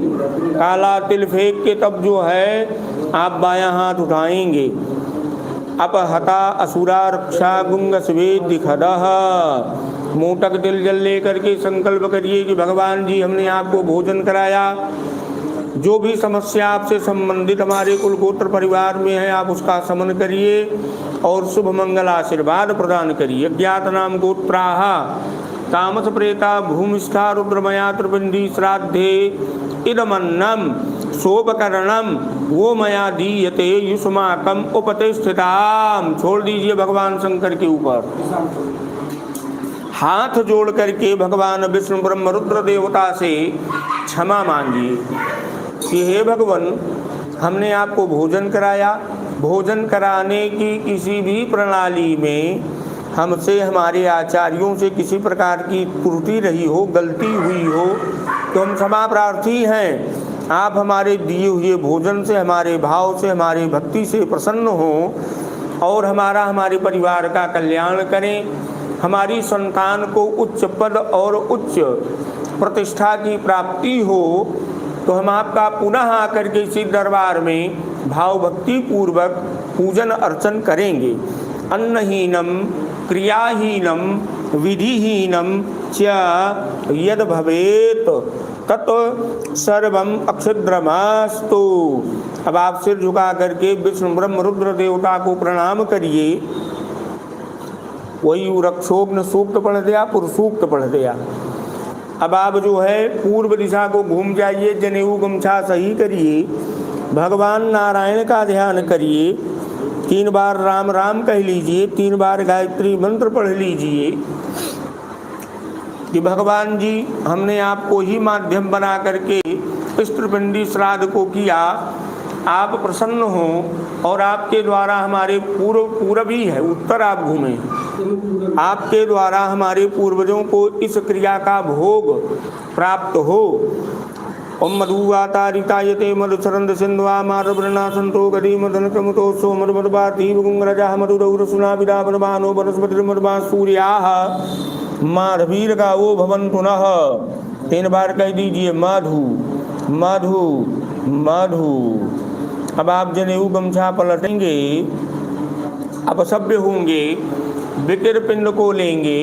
काला तिल फेंक के तब जो है आप बायां हाथ उठाएंगे। अपहता असुरा रक्षा गुंग स्वेद खदः मोटक दिल जल लेकर के संकल्प करिए कि भगवान जी हमने आपको भोजन कराया, जो भी समस्या आपसे संबंधित हमारे कुल गोत्र परिवार में है आप उसका शमन करिए और शुभ मंगल आशीर्वाद प्रदान करिए। अज्ञात नाम गोत्राः तामस प्रेता भूमिष्ठा रुद्रमया त्रिपिंडी श्राद्धे इदमन्नम शोभकरणम वो मया दीयते युष्माकम उपतिष्ठिताम। छोड़ दीजिए भगवान शंकर के ऊपर, हाथ जोड़ करके भगवान विष्णु ब्रह्म रुद्र देवता से क्षमा मांगिए कि हे भगवान हमने आपको भोजन कराया, भोजन कराने की किसी भी प्रणाली में हमसे हमारे आचार्यों से किसी प्रकार की त्रुटि रही हो, गलती हुई हो तो हम क्षमा प्रार्थी हैं। आप हमारे दिए हुए भोजन से, हमारे भाव से, हमारी भक्ति से प्रसन्न हो और हमारे परिवार का कल्याण करें, हमारी संतान को उच्च पद और उच्च प्रतिष्ठा की प्राप्ति हो तो हम आपका पुनः आकर के इसी दरबार में भाव भक्ति पूर्वक पूजन अर्चन करेंगे। अन्नहीनम क्रियाहीनम विधिहीनम च यद भवेत तत् सर्वम अक्षुद्रमस्तु। अब आप सिर झुका करके विष्णु ब्रह्म रुद्र देवता को प्रणाम करिए। वही वृक्षोग्न सूक्त पढ़ दिया, पुरुषूक्त पढ़ दिया। अब आप जो है पूर्व दिशा को घूम जाइए, जनेऊ गमछा सही करिए, भगवान नारायण का ध्यान करिए, 3 बार राम राम कह लीजिए, 3 बार गायत्री मंत्र पढ़ लीजिए कि भगवान जी हमने आपको ही माध्यम बना करके इस त्रिपिंडी श्राद्ध को किया, आप प्रसन्न हो और आपके द्वारा हमारे पूर्व ही है, उत्तर आप घूमे, आपके द्वारा हमारे पूर्वजों को इस क्रिया का भोग प्राप्त हो। ओम मधुवातारितायते मधुचरंद सिंधवा मारवृणा संतो गदी मदन क्रमतोत्सव मधुमधुवाती गुंगरजा मधुरौरसुना विदा वनमानो वनस्पतिर्मधुमा सूर्याः माधवीर का वो भवन पुनः। 3 बार कह दीजिए मधु मधु मधु। अब आप जनेऊ गमछा पलटेंगे, अपसभ्य होंगे, विकिर पिंड को लेंगे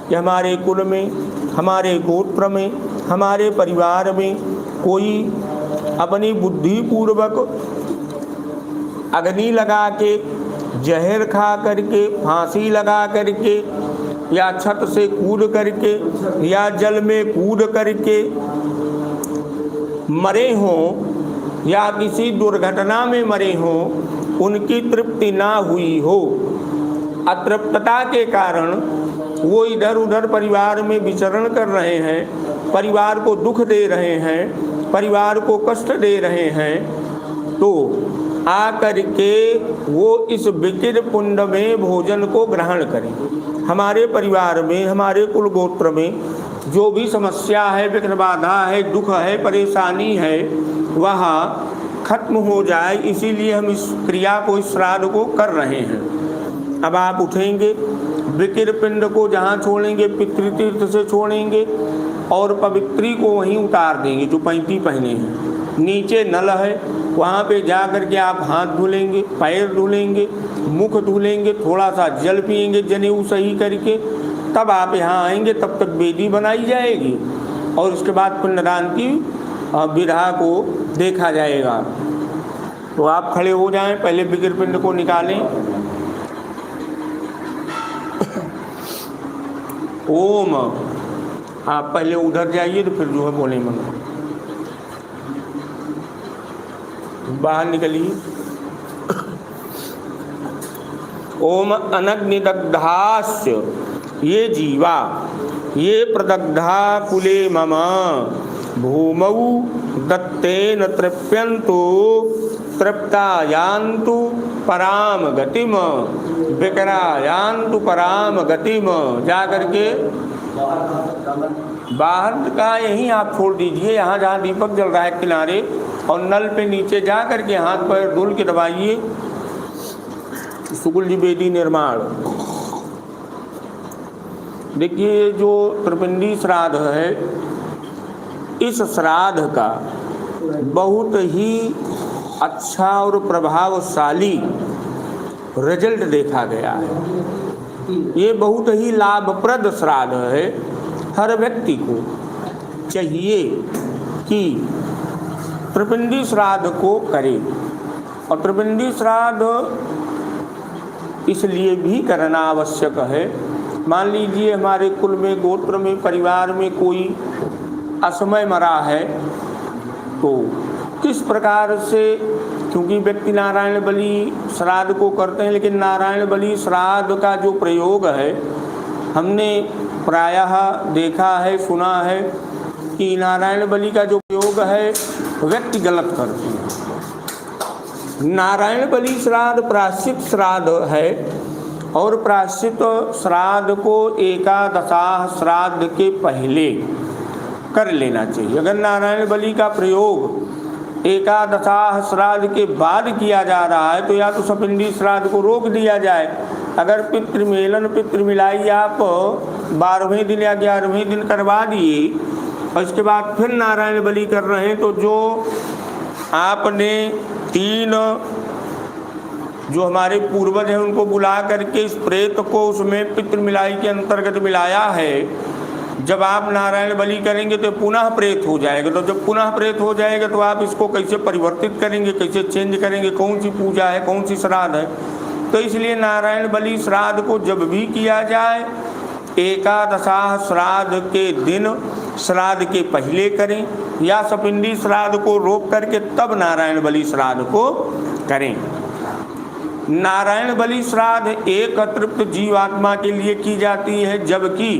कि हमारे कुल में, हमारे गोत्र में, हमारे परिवार में कोई अपनी बुद्धि पूर्वक अग्नि लगा के, जहर खा करके, फांसी लगा करके या छत से कूद करके या जल में कूद करके मरे हों या किसी दुर्घटना में मरे हों, उनकी तृप्ति ना हुई हो, अतृप्तता के कारण वो इधर उधर परिवार में विचरण कर रहे हैं, परिवार को दुख दे रहे हैं, परिवार को कष्ट दे रहे हैं, तो आकर के वो इस विकिर कुंड में भोजन को ग्रहण करें। हमारे परिवार में, हमारे कुल गोत्र में जो भी समस्या है, विघ्न बाधा है, दुख है, परेशानी है, वह खत्म हो जाए, इसीलिए हम इस क्रिया को, इस श्राद्ध को कर रहे हैं। अब आप उठेंगे, विकिर पिंड को जहाँ छोड़ेंगे पितृतीर्थ से छोड़ेंगे और पवित्री को वहीं उतार देंगे जो पैंती पहने हैं। नीचे नल है, वहाँ पे जा कर के आप हाथ धुलेंगे, पैर धुलेंगे, मुख धुलेंगे, थोड़ा सा जल पिएंगे जनेऊ सही करके, तब आप यहाँ आएंगे। तब तक वेदी बनाई जाएगी और उसके बाद पिंडदान की विधा को देखा जाएगा। तो आप खड़े हो जाएं, पहले विकिर पिंड को निकालें। ओम, आप पहले उधर जाइए तो फिर जो है बोले मंत्र, बाहर निकलिए। ओम अनग्निदग्धास्य ये जीवा ये प्रदग्धा कुले मम भूमौ दत्तेन तृप्यन्तु तृप्ता यान्तु पराम गतिम विकरा यान्तु पराम गतिम। जा करके बाहर का यहीं आप छोड़ दीजिए, यहाँ जहाँ दीपक जल रहा है किनारे, और नल पे नीचे जा करके हाथ पैर धुल के दबाइए। शुक्ल जी वेदी निर्माण। देखिए जो त्रिपिंडी श्राद्ध है, इस श्राद्ध का बहुत ही अच्छा और प्रभावशाली रिजल्ट देखा गया है। ये बहुत ही लाभप्रद श्राद्ध है। हर व्यक्ति को चाहिए कि त्रिपिंडी श्राद्ध को करे। और त्रिपिंडी श्राद्ध इसलिए भी करना आवश्यक है, मान लीजिए हमारे कुल में, गोत्र में, परिवार में कोई असमय मरा है, तो किस प्रकार से, क्योंकि व्यक्ति नारायण बलि श्राद्ध को करते हैं, लेकिन नारायण बलि श्राद्ध का जो प्रयोग है, हमने प्रायः देखा है, सुना है कि नारायण बलि का जो प्रयोग है व्यक्ति गलत करते हैं। नारायण बलि श्राद्ध प्रायश्चित श्राद्ध है, और प्रायश्चित श्राद्ध को एकादशाह श्राद्ध के पहले कर लेना चाहिए। अगर नारायण बलि का प्रयोग एकादशाह श्राद्ध के बाद किया जा रहा है तो या तो सपिंडी श्राद्ध को रोक दिया जाए। अगर पितृमेलन पितृमिलाई आप 12वें दिन या 11वें दिन करवा दिए और इसके बाद फिर नारायण बलि कर रहे हैं, तो जो आपने 3 जो हमारे पूर्वज हैं उनको बुला करके इस प्रेत को उसमें पितृमिलाई के अंतर्गत मिलाया है, जब आप नारायण बलि करेंगे तो पुनः प्रेत हो जाएगा। तो जब पुनः प्रेत हो जाएगा तो आप इसको कैसे परिवर्तित करेंगे, कैसे चेंज करेंगे, कौन सी पूजा है, कौन सी श्राद्ध है। तो इसलिए नारायण बलि श्राद्ध को जब भी किया जाए एकादशाह श्राद्ध के दिन श्राद्ध के पहले करें, या सपिंडी श्राद्ध को रोक करके तब नारायण बलि श्राद्ध को करें। नारायण बलि श्राद्ध एक अतृप्त जीवात्मा के लिए की जाती है, जबकि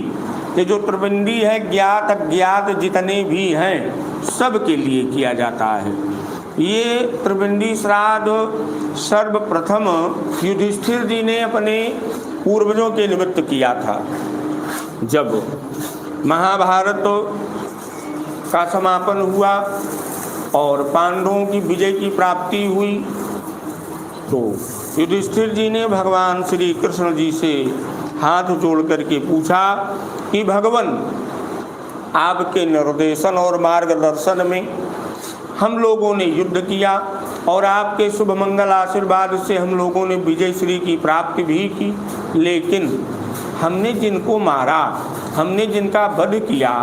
ये जो त्रिपिंडी है ज्ञात अज्ञात जितने भी हैं सब के लिए किया जाता है। ये त्रिपिंडी श्राद्ध सर्वप्रथम युधिष्ठिर जी ने अपने पूर्वजों के निमित्त किया था। जब महाभारत का समापन हुआ और पांडवों की विजय की प्राप्ति हुई, तो युधिष्ठिर जी ने भगवान श्री कृष्ण जी से हाथ जोड़ करके पूछा कि भगवान, आपके निर्देशन और मार्गदर्शन में हम लोगों ने युद्ध किया और आपके शुभ मंगल आशीर्वाद से हम लोगों ने विजय श्री की प्राप्ति भी की, लेकिन हमने जिनको मारा, हमने जिनका वध किया,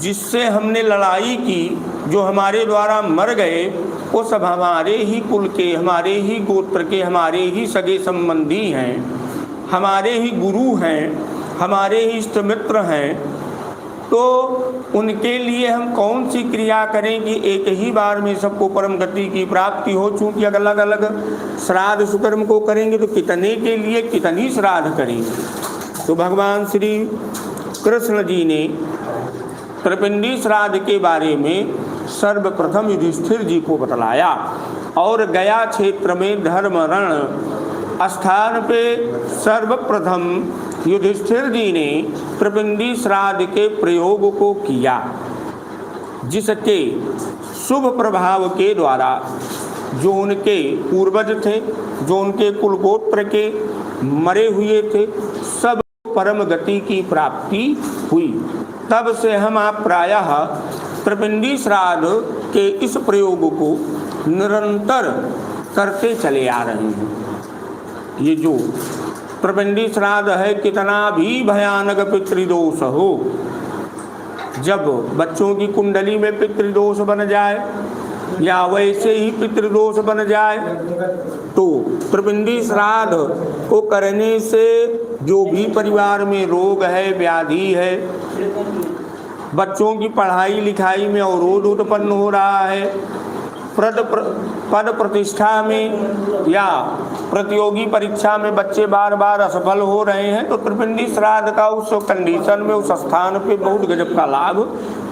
जिससे हमने लड़ाई की, जो हमारे द्वारा मर गए, वो सब हमारे ही कुल के, हमारे ही गोत्र के, हमारे ही सगे संबंधी हैं, हमारे ही गुरु हैं, हमारे ही इष्ट मित्र हैं। तो उनके लिए हम कौन सी क्रिया करें कि एक ही बार में सबको परम गति की प्राप्ति हो। चूँकि अलग अलग श्राद्ध सुकर्म को करेंगे तो कितने के लिए कितनी श्राद्ध करेंगे। तो भगवान श्री कृष्ण जी ने त्रिपिंडी श्राद्ध के बारे में सर्वप्रथम युधिष्ठिर जी को बतलाया, और गया क्षेत्र में धर्मरण स्थान पे सर्वप्रथम युधिष्ठिर जी ने त्रिपिंडी श्राद्ध के प्रयोग को किया, जिसके शुभ प्रभाव के द्वारा जो उनके पूर्वज थे, जो उनके कुलगोत्र के मरे हुए थे, सब परम गति की प्राप्ति हुई। तब से हम आप प्रायः त्रिपिंडी श्राद्ध के इस प्रयोग को निरंतर करते चले आ रहे हैं। ये जो त्रिपिंडी श्राद्ध है, कितना भी भयानक पितृदोष हो, जब बच्चों की कुंडली में पितृदोष बन जाए या वैसे ही पितृदोष बन जाए, तो त्रिपिंडी श्राद्ध को करने से जो भी परिवार में रोग है, व्याधि है, बच्चों की पढ़ाई लिखाई में अवरोध उत्पन्न हो रहा है, पद प्रतिष्ठा में या प्रतियोगी परीक्षा में बच्चे बार बार असफल हो रहे हैं, तो त्रिपिंडी श्राद्ध का उस कंडीशन में, उस स्थान पे बहुत गजब का लाभ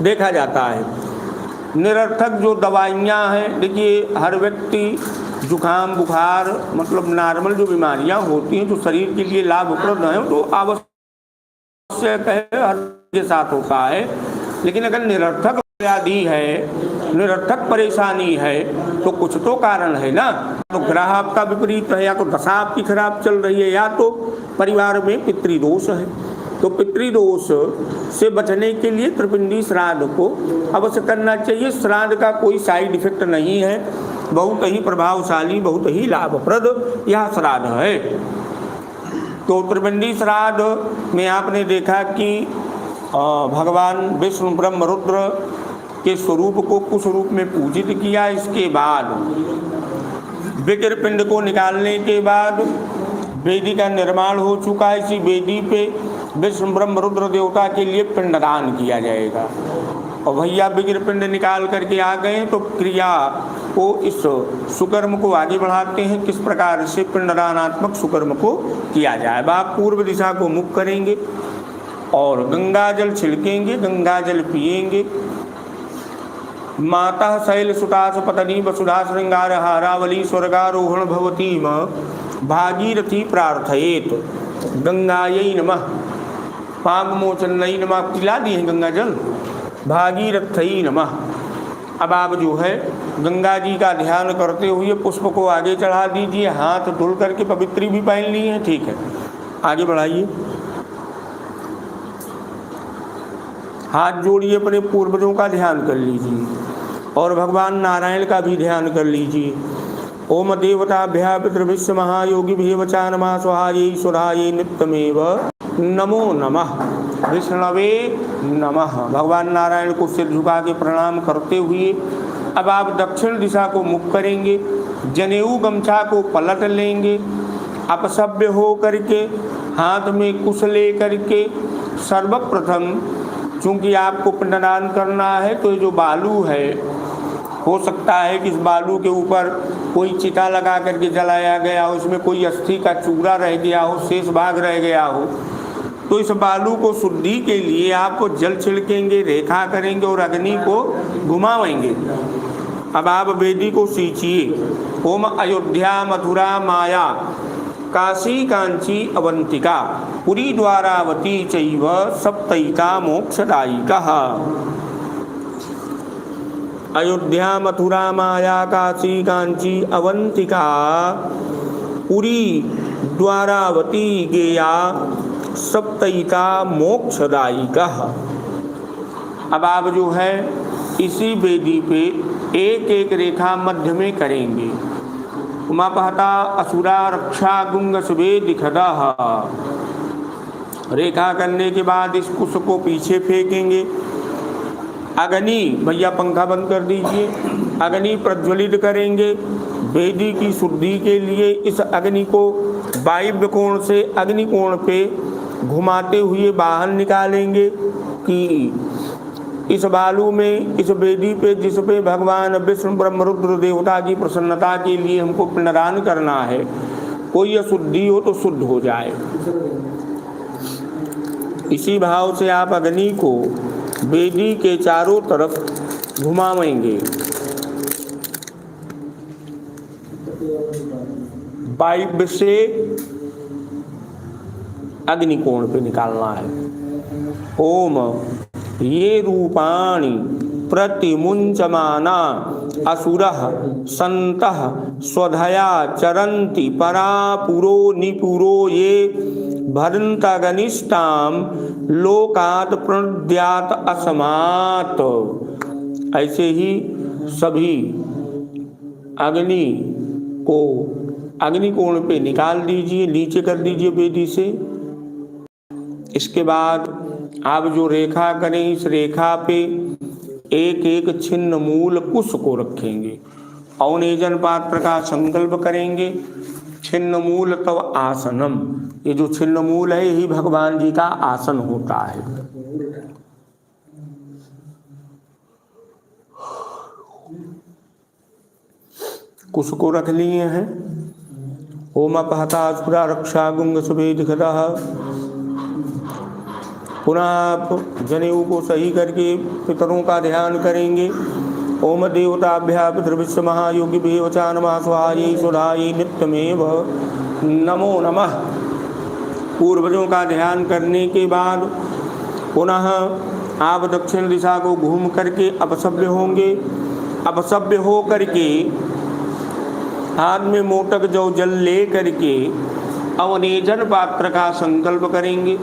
देखा जाता है। निरर्थक जो दवाइयाँ हैं, देखिए हर व्यक्ति जुकाम बुखार मतलब नॉर्मल जो बीमारियाँ होती हैं जो शरीर के लिए लाभप्रद हैं तो आवश्यक है, हर के साथ होता है। लेकिन अगर निरर्थक व्याधि है, निरर्थक परेशानी है, तो कुछ तो कारण है ना। तो ग्रह आपका विपरीत है, या तो दशा आपकी खराब चल रही है, या तो परिवार में पितृदोष है। तो पितृदोष से बचने के लिए त्रिपिंडी श्राद्ध को अवश्य करना चाहिए। श्राद्ध का कोई साइड इफेक्ट नहीं है, बहुत ही प्रभावशाली, बहुत ही लाभप्रद यह श्राद्ध है। तो त्रिपिंडी श्राद्ध में आपने देखा कि भगवान विष्णु ब्रह्म रुद्र के स्वरूप को कुछ रूप में पूजित किया। इसके बाद विग्रह पिंड को निकालने के बाद वेदी का निर्माण हो चुका है। इसी वेदी पे विष्णु ब्रह्म रुद्र देवता के लिए पिंडदान किया जाएगा। और भैया विग्रह पिंड निकाल करके आ गए तो क्रिया को इस सुकर्म को आगे बढ़ाते हैं। किस प्रकार से पिंडदानात्मक सुकर्म को किया जाए। आप पूर्व दिशा को मुख करेंगे और गंगा जल छिड़केंगे, गंगा जल पिएंगे। माता शैल सुतास पतनी वसुधा श्रृंगार हारावली स्वर्गारोहण भवती भागीरथी प्रार्थयेत गंगायै नमः पापमोचनयै नमः। पिला दिए गंगा जल, भागीरथई नमः। अब आप जो है गंगा जी का ध्यान करते हुए पुष्प को आगे चढ़ा दीजिए। हाथ धुल करके पवित्री भी पहन ली है, ठीक है, आगे बढ़ाइए। हाथ जोड़िए, अपने पूर्वजों का ध्यान कर लीजिए और भगवान नारायण का भी ध्यान कर लीजिए। ओम देवताभ्यः पितृभ्यश्च महायोगिभ्यो च नमः स्वाहायै स्वधायै नित्यमेव नमो नमः विष्णवे नमः। भगवान नारायण को सिर झुका के प्रणाम करते हुए अब आप दक्षिण दिशा को मुख करेंगे। जनेऊ गमछा को पलट लेंगे। अपसभ्य हो करके हाथ में कुश ले करके सर्वप्रथम, चूंकि आपको पिंडदान करना है तो ये जो बालू है, हो सकता है कि इस बालू के ऊपर कोई चिता लगा करके जलाया गया हो, उसमें कोई अस्थि का चूरा रह गया हो, शेष भाग रह गया हो, तो इस बालू को शुद्धि के लिए आपको जल छिड़केंगे, रेखा करेंगे और अग्नि को घुमावेंगे। अब आप वेदी को सींचिए। ओम अयोध्या मथुरा माया काशी कांची अवंतिका पुरी द्वारावती चैव सप्तैका मोक्षदायिका। अयोध्या मथुरा माया काशी कांची अवंतिका पुरी द्वारावती गेया सप्तैका मोक्षदायिका। अब आप जो है इसी वेदी पे एक एक रेखा मध्य में करेंगे। उमापहता असुरा रक्षा गुंग सुवेदिखदः। रेखा करने के बाद इस कुश को पीछे फेंकेंगे। अग्नि, भैया पंखा बंद कर दीजिए, अग्नि प्रज्वलित करेंगे। वेदी की शुद्धि के लिए इस अग्नि को वायव्य कोण से अग्निकोण पे घुमाते हुए बाहर निकालेंगे कि इस बालू में, इस वेदी पे जिस पे भगवान विष्णु ब्रह्म रुद्र देवता की प्रसन्नता के लिए हमको पिंडदान करना है, कोई अशुद्धि हो तो शुद्ध हो जाए। इसी भाव से आप अग्नि को वेदी के चारों तरफ घुमावेंगे। वायव्य से अग्निकोण पे निकालना है। ओम ये रूपाणि प्रतिमुंचमाना असुरः सन्तः स्वधया चरन्ति परा पुरो निपुरो ये भदन्तगनिष्ठां लोकात् प्रणुद्यात् अस्मात्। ऐसे ही सभी अग्नि को अग्निकोण पे निकाल दीजिए, नीचे कर दीजिए वेदी से। इसके बाद आप जो रेखा करें, इस रेखा पे एक एक छिन्न मूल कुश को रखेंगे। औनेजन पात्र का संकल्प करेंगे। छिन्न मूल तव आसनम, ये जो छिन्न मूल है यही भगवान जी का आसन होता है। कुश को रख लिए हैं। ओम अपहता असुरा रक्षा गुंग सुवेदिखदः। पुनः आप जनेऊ को सही करके पितरों का ध्यान करेंगे। ओम देवताभ्यः पितृभ्यश्च महायोगिभ्यो च नमः स्वाहायै स्वधायै नित्यमेव नमो नमः। पूर्वजों का ध्यान करने के बाद पुनः आप दक्षिण दिशा को घूम करके अपसभ्य होंगे। अपसभ्य हो करके हाथ में मोटक जो जल ले करके अवनेजन पात्र का संकल्प करेंगे।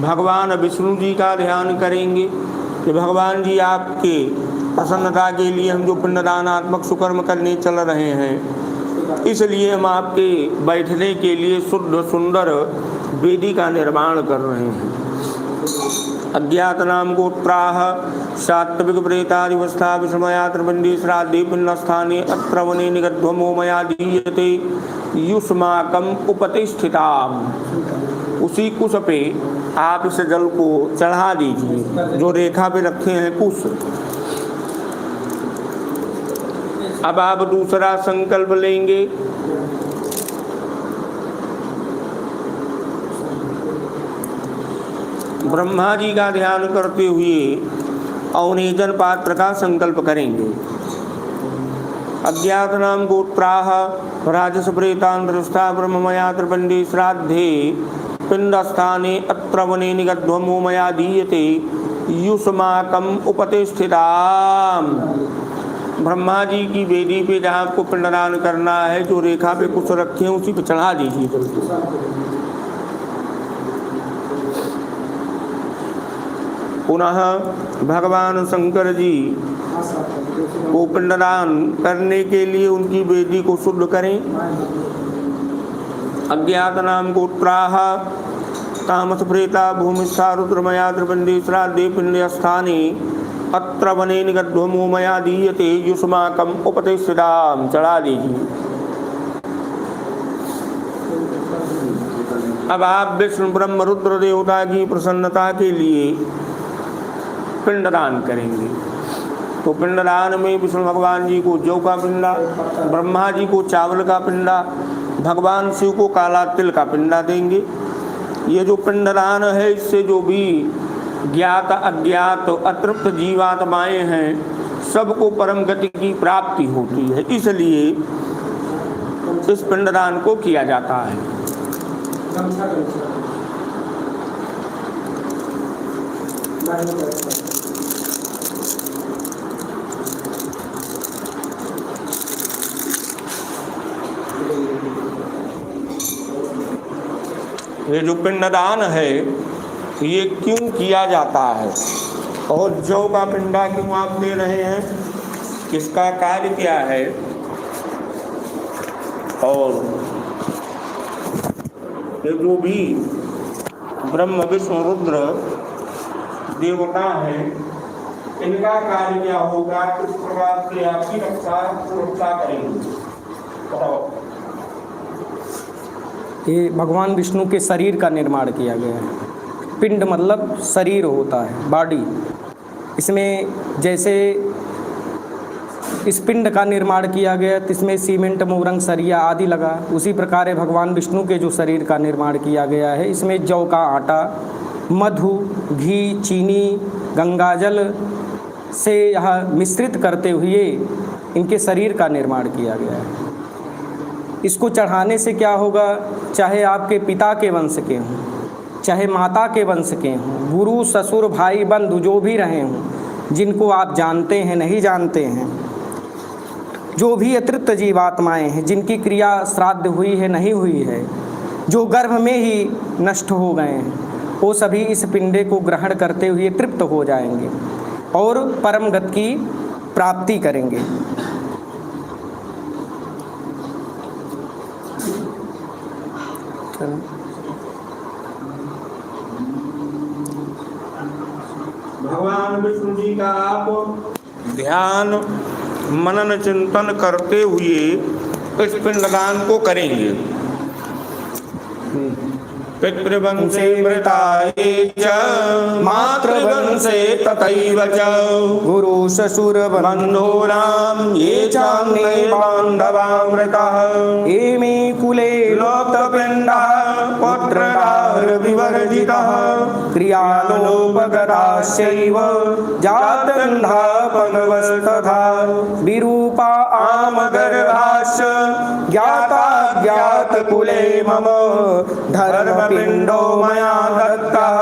भगवान विष्णु जी का ध्यान करेंगे कि भगवान जी आपके प्रसन्नता के लिए हम जो पिंडदानात्मक सुकर्म करने चल रहे हैं इसलिए हम आपके बैठने के लिए शुद्ध सुंदर वेदी का निर्माण कर रहे हैं। अज्ञात नाम गोत्राः सात्विक प्रेतादिवस्था विषमयात्रबंदी श्राद्धे पिंडस्थाने अत्र वने निगध्वमो मया दीयते युष्माकम उपतिष्ठिताम। उसी कुश पे आप इस जल को चढ़ा दीजिए जो रेखा पे रखे हैं कुश। अब आप दूसरा संकल्प लेंगे। ब्रह्मा जी का ध्यान करते हुए अवनेजन पात्र का संकल्प करेंगे। अज्ञात नाम गोत्राः राजस प्रेतांतरस्था ब्रह्ममया त्रिपंडी श्राद्धे पिंडस्थाने अत्र वने निगध्वमो मया दीयते युष्माकम उपतिष्ठिताम। ब्रह्मा जी की वेदी पे जहाँ आपको पिंडदान करना है, जो रेखा पे कुछ रखे हैं उसी पे चढ़ा दीजिए जल्दी। पुनः भगवान शंकर जी को पिंडदान करने के लिए उनकी वेदी को शुद्ध करें। अज्ञात नाम गोत्राः तामस प्रेता भूमिस्था रुद्रमया त्रिपंडी श्राद्धे पिंडस्थाने अत्र वने निगध्वमो मया दीयते युष्माकम उपतिष्ठिताम। चढ़ा दीजिए। अब आप विष्णु ब्रह्म रुद्र देवता की प्रसन्नता के लिए पिंडदान करेंगे। तो पिंडदान में विष्णु भगवान जी को जौ का पिंडा, ब्रह्मा जी को चावल का पिंडा, भगवान शिव को काला तिल का पिंडा देंगे। ये जो पिंडदान है, इससे जो भी ज्ञात अज्ञात अतृप्त जीवात्माएं हैं सबको परम गति की प्राप्ति होती है, इसलिए इस पिंडदान को किया जाता है। ये जो पिंडदान है ये क्यों किया जाता है और जौ का पिंडा क्यों आप दे रहे हैं, इसका कार्य क्या है, और ये जो भी ब्रह्म विष्णु रुद्र देवता है इनका कार्य क्या होगा, किस प्रकार से आपकी रक्षा करेंगे। ये भगवान विष्णु के शरीर का निर्माण किया गया है। पिंड मतलब शरीर होता है, बॉडी। इसमें जैसे इस पिंड का निर्माण किया गया तो इसमें सीमेंट मोरंग सरिया आदि लगा, उसी प्रकार भगवान विष्णु के जो शरीर का निर्माण किया गया है इसमें जौ का आटा, मधु, घी, चीनी, गंगाजल से यह मिश्रित करते हुए इनके शरीर का निर्माण किया गया है। इसको चढ़ाने से क्या होगा, चाहे आपके पिता के वंश के हों, चाहे माता के वंश के हों, गुरु ससुर भाई बंधु जो भी रहे हों, जिनको आप जानते हैं नहीं जानते हैं, जो भी अतृप्त जीवात्माएं हैं, जिनकी क्रिया श्राद्ध हुई है नहीं हुई है, जो गर्भ में ही नष्ट हो गए हैं, वो सभी इस पिंडे को ग्रहण करते हुए तृप्त हो जाएंगे और परम गति की प्राप्ति करेंगे। भगवान विष्णु जी का आप ध्यान मनन चिंतन करते हुए इस पिंडदान को करेंगे। पितृवंशे मृताये च मातृवंशे तथैव च गुरु ससुर बन्धूनां ये चान्ये बान्धवामृतः एमे कुले लोकपिण्डः पुत्रकारविवर्जितः क्रियालोपगताश्चैव जातगन्धा पनवस्तथा विरूपा आमगर्भाश्च ज्ञाता अज्ञात कुले मम धर्मपिण्डो मया दत्तः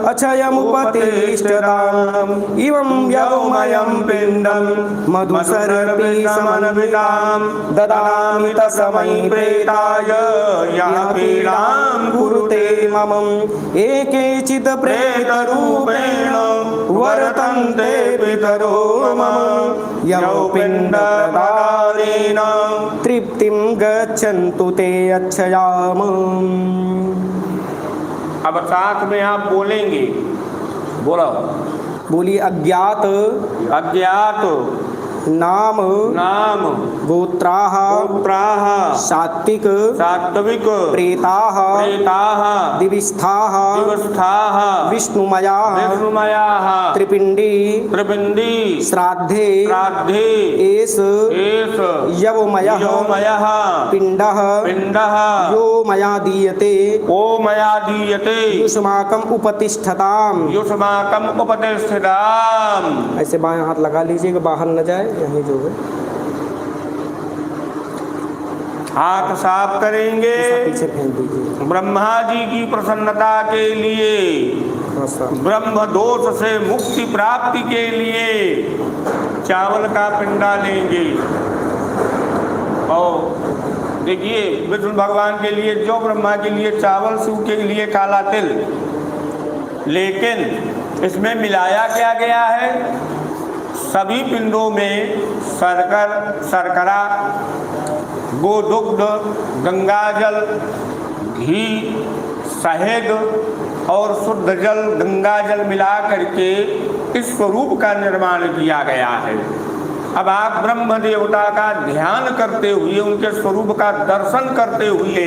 अक्षयमुपतिष्ठताम् इवं यौमयं पिण्डं मधुसर्पी समन्वितां ददामि तस्मै प्रेताय यः पीडां कुरुते मम एकेचित् प्रेतरूपेण वर्तन्ते पितरो मम यौ पिण्डप्रदानेन तृप्तिं गच्छन्तु ते अक्षयाम। अब साथ में आप बोलेंगे, बोलो। बोलिए। अज्ञात अज्ञात नाम नाम गोत्राः गोत्राः सात्विक सात्विक प्रेताः प्रेताः दिविस्थाः दिवस्थाः विष्णुमयाः विष्णुमयाः त्रिपिण्डी त्रिपिण्डी श्राद्धे श्राद्धे एष एष यवमयः यवमयः पिण्डः पिण्डः यो मया दीयते ओ मया दीयते युष्माकम् उपतिष्ठताम्। युष्माकम् उपतिष्ठताम्। ऐसे बाएं हाथ लगा लीजिएगा, बाहर न जाए, यहीं जो है हाथ साफ करेंगे। पीछे फेंक दीजिए। ब्रह्मा जी की प्रसन्नता के लिए, ब्रह्म दोष से मुक्ति प्राप्ति के लिए चावल का पिंडा लेंगे। और देखिए, विष्णु भगवान के लिए जो ब्रह्मा के लिए चावल, शिव के लिए काला तिल, लेकिन इसमें मिलाया क्या गया है? सभी पिंडों में शर्करा, गोदुग्ध, गंगाजल, घी, शहद और शुद्ध जल, गंगाजल मिला करके इस स्वरूप का निर्माण किया गया है। अब आप ब्रह्म देवता का ध्यान करते हुए, उनके स्वरूप का दर्शन करते हुए,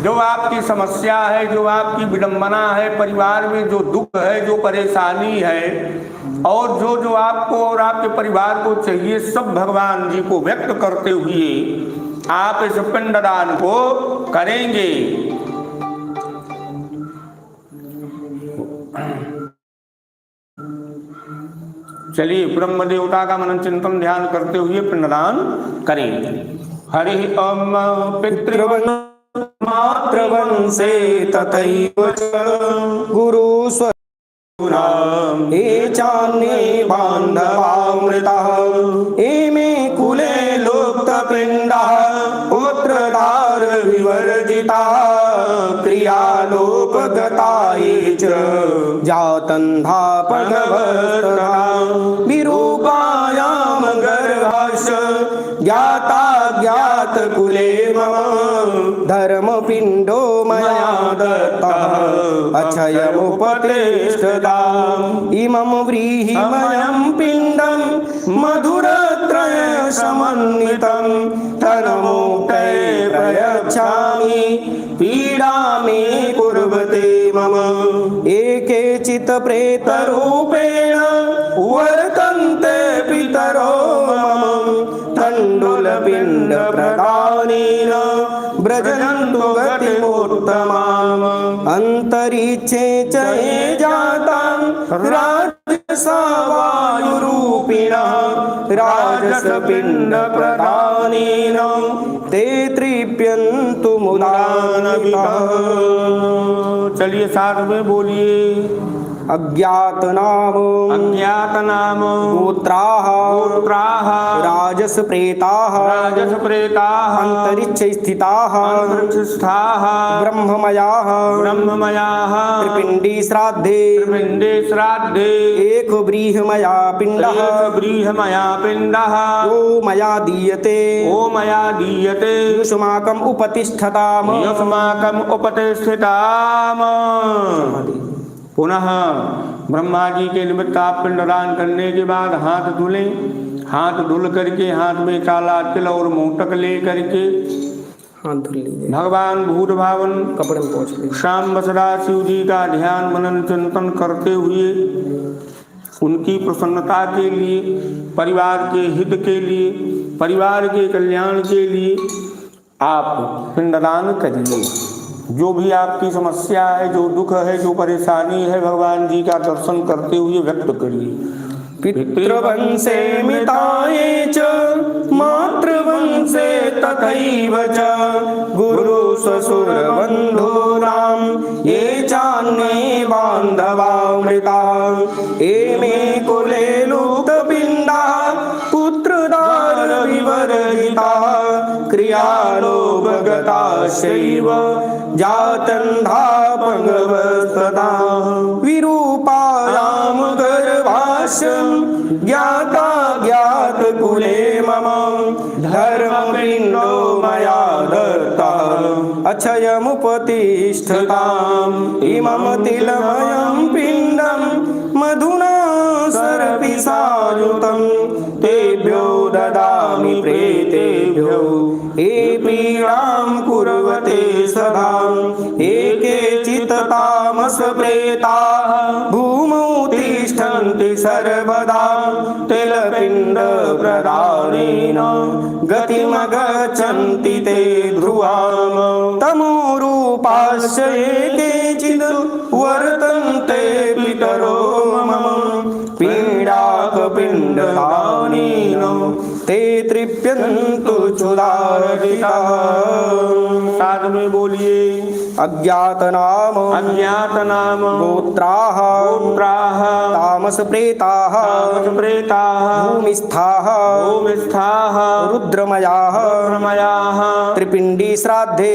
जो आपकी समस्या है, जो आपकी विडंबना है, परिवार में जो दुख है, जो परेशानी है, और जो आपको और आपके परिवार को चाहिए, सब भगवान जी को व्यक्त करते हुए आप इस पिंडदान को करेंगे। चलिए, ब्रह्म देवता का मनन चिंतन ध्यान करते हुए पिंडदान करेंगे। हरि ओम। पितृवन् मातृवंशे तथैव च गुरु ए चान्ये बान्धवामृतः एमे कुले लुप्तपिण्डः पुत्रदार विवर्जिताः क्रियालोपगताये च जातन्धापगवस्तरां विरूपायां गर्भास्य ज्ञाता ज्ञात कुले मम धर्मपिण्डो मया दत्तः अक्षयमुपतिष्ठताम् इमं व्रीहिमयं पिण्डं मधुरत्रय समन्वितं तन्मुक्तये प्रयच्छामि पीडा मे कुर्वते मम एकेचित् प्रेतरूपेण वर्तन्ते पितरो मम तण्डुलपिण्ड प्रदानेन व्रजन्तु गतिमुत्तमाम् अन्तरिक्षे च ये जातां राजसा वायुरूपिणः राजसपिण्ड प्रदानेन ते तृप्यन्तु मुदान्वितः। चलिए साथ में बोलिए। अज्ञात नाम गोत्राः राजस प्रेताः अंतरिक्ष स्थिताः ब्रह्ममयाः त्रिपिण्डी श्राद्धे एक व्रीहमया पिण्डः यो मया दीयते युष्माकम् उपतिष्ठताम्। पुनः ब्रह्मा जी के निमित्त आप पिंडदान करने के बाद हाथ धुलें। हाथ धुल करके हाथ में काला तिल और मोटक ले करके हाथ धुल लीजिए। भगवान भूत भावन कपड़े में पहुँच लीजिए। श्याम बसरा शिव जी का ध्यान मनन चिंतन करते हुए उनकी प्रसन्नता के लिए, परिवार के हित के लिए, परिवार के कल्याण के लिए आप पिंडदान करिए। जो भी आपकी समस्या है, जो दुख है, जो परेशानी है, भगवान जी का दर्शन करते हुए व्यक्त करिए। पितृवंशे मिताये च मातृवंशे तथैव च ससुर बंधूनां ये चान्ये बान्धवामृता एमे कुले लुप्तपिण्डा पुत्रदार विवर्जिता क्रियालोभगता शैव जातन्धा पङ्गवस्तदा विरूपायां गर्भाशं ज्ञाता ज्ञातकुले मम धर्मपिण्डो मया दत्ता अक्षयमुपतिष्ठताम् इमं तिलमयं पिण्डं मधुना सर्पिषायुतं तेभ्यो ददामि प्रेतेभ्यो ये पीडां कुर्वते सदा एके चित्तामस प्रेताः भूमौ तिष्ठन्ति सर्वदा तिलपिण्ड प्रदानेन गतिमगच्छन्ति ते ध्रुवाम् तमोरूपाश्च केचित् वर्तन्ते पितरो मम पीडाकपिण्डदानेन ते तृप्यन्तु क्षुधार्तिता। साथ में बोलिए अज्ञातनाम गोत्राः तामस प्रेताः भूमिस्थाः रुद्रमयाः त्रिपिण्डी श्राद्धे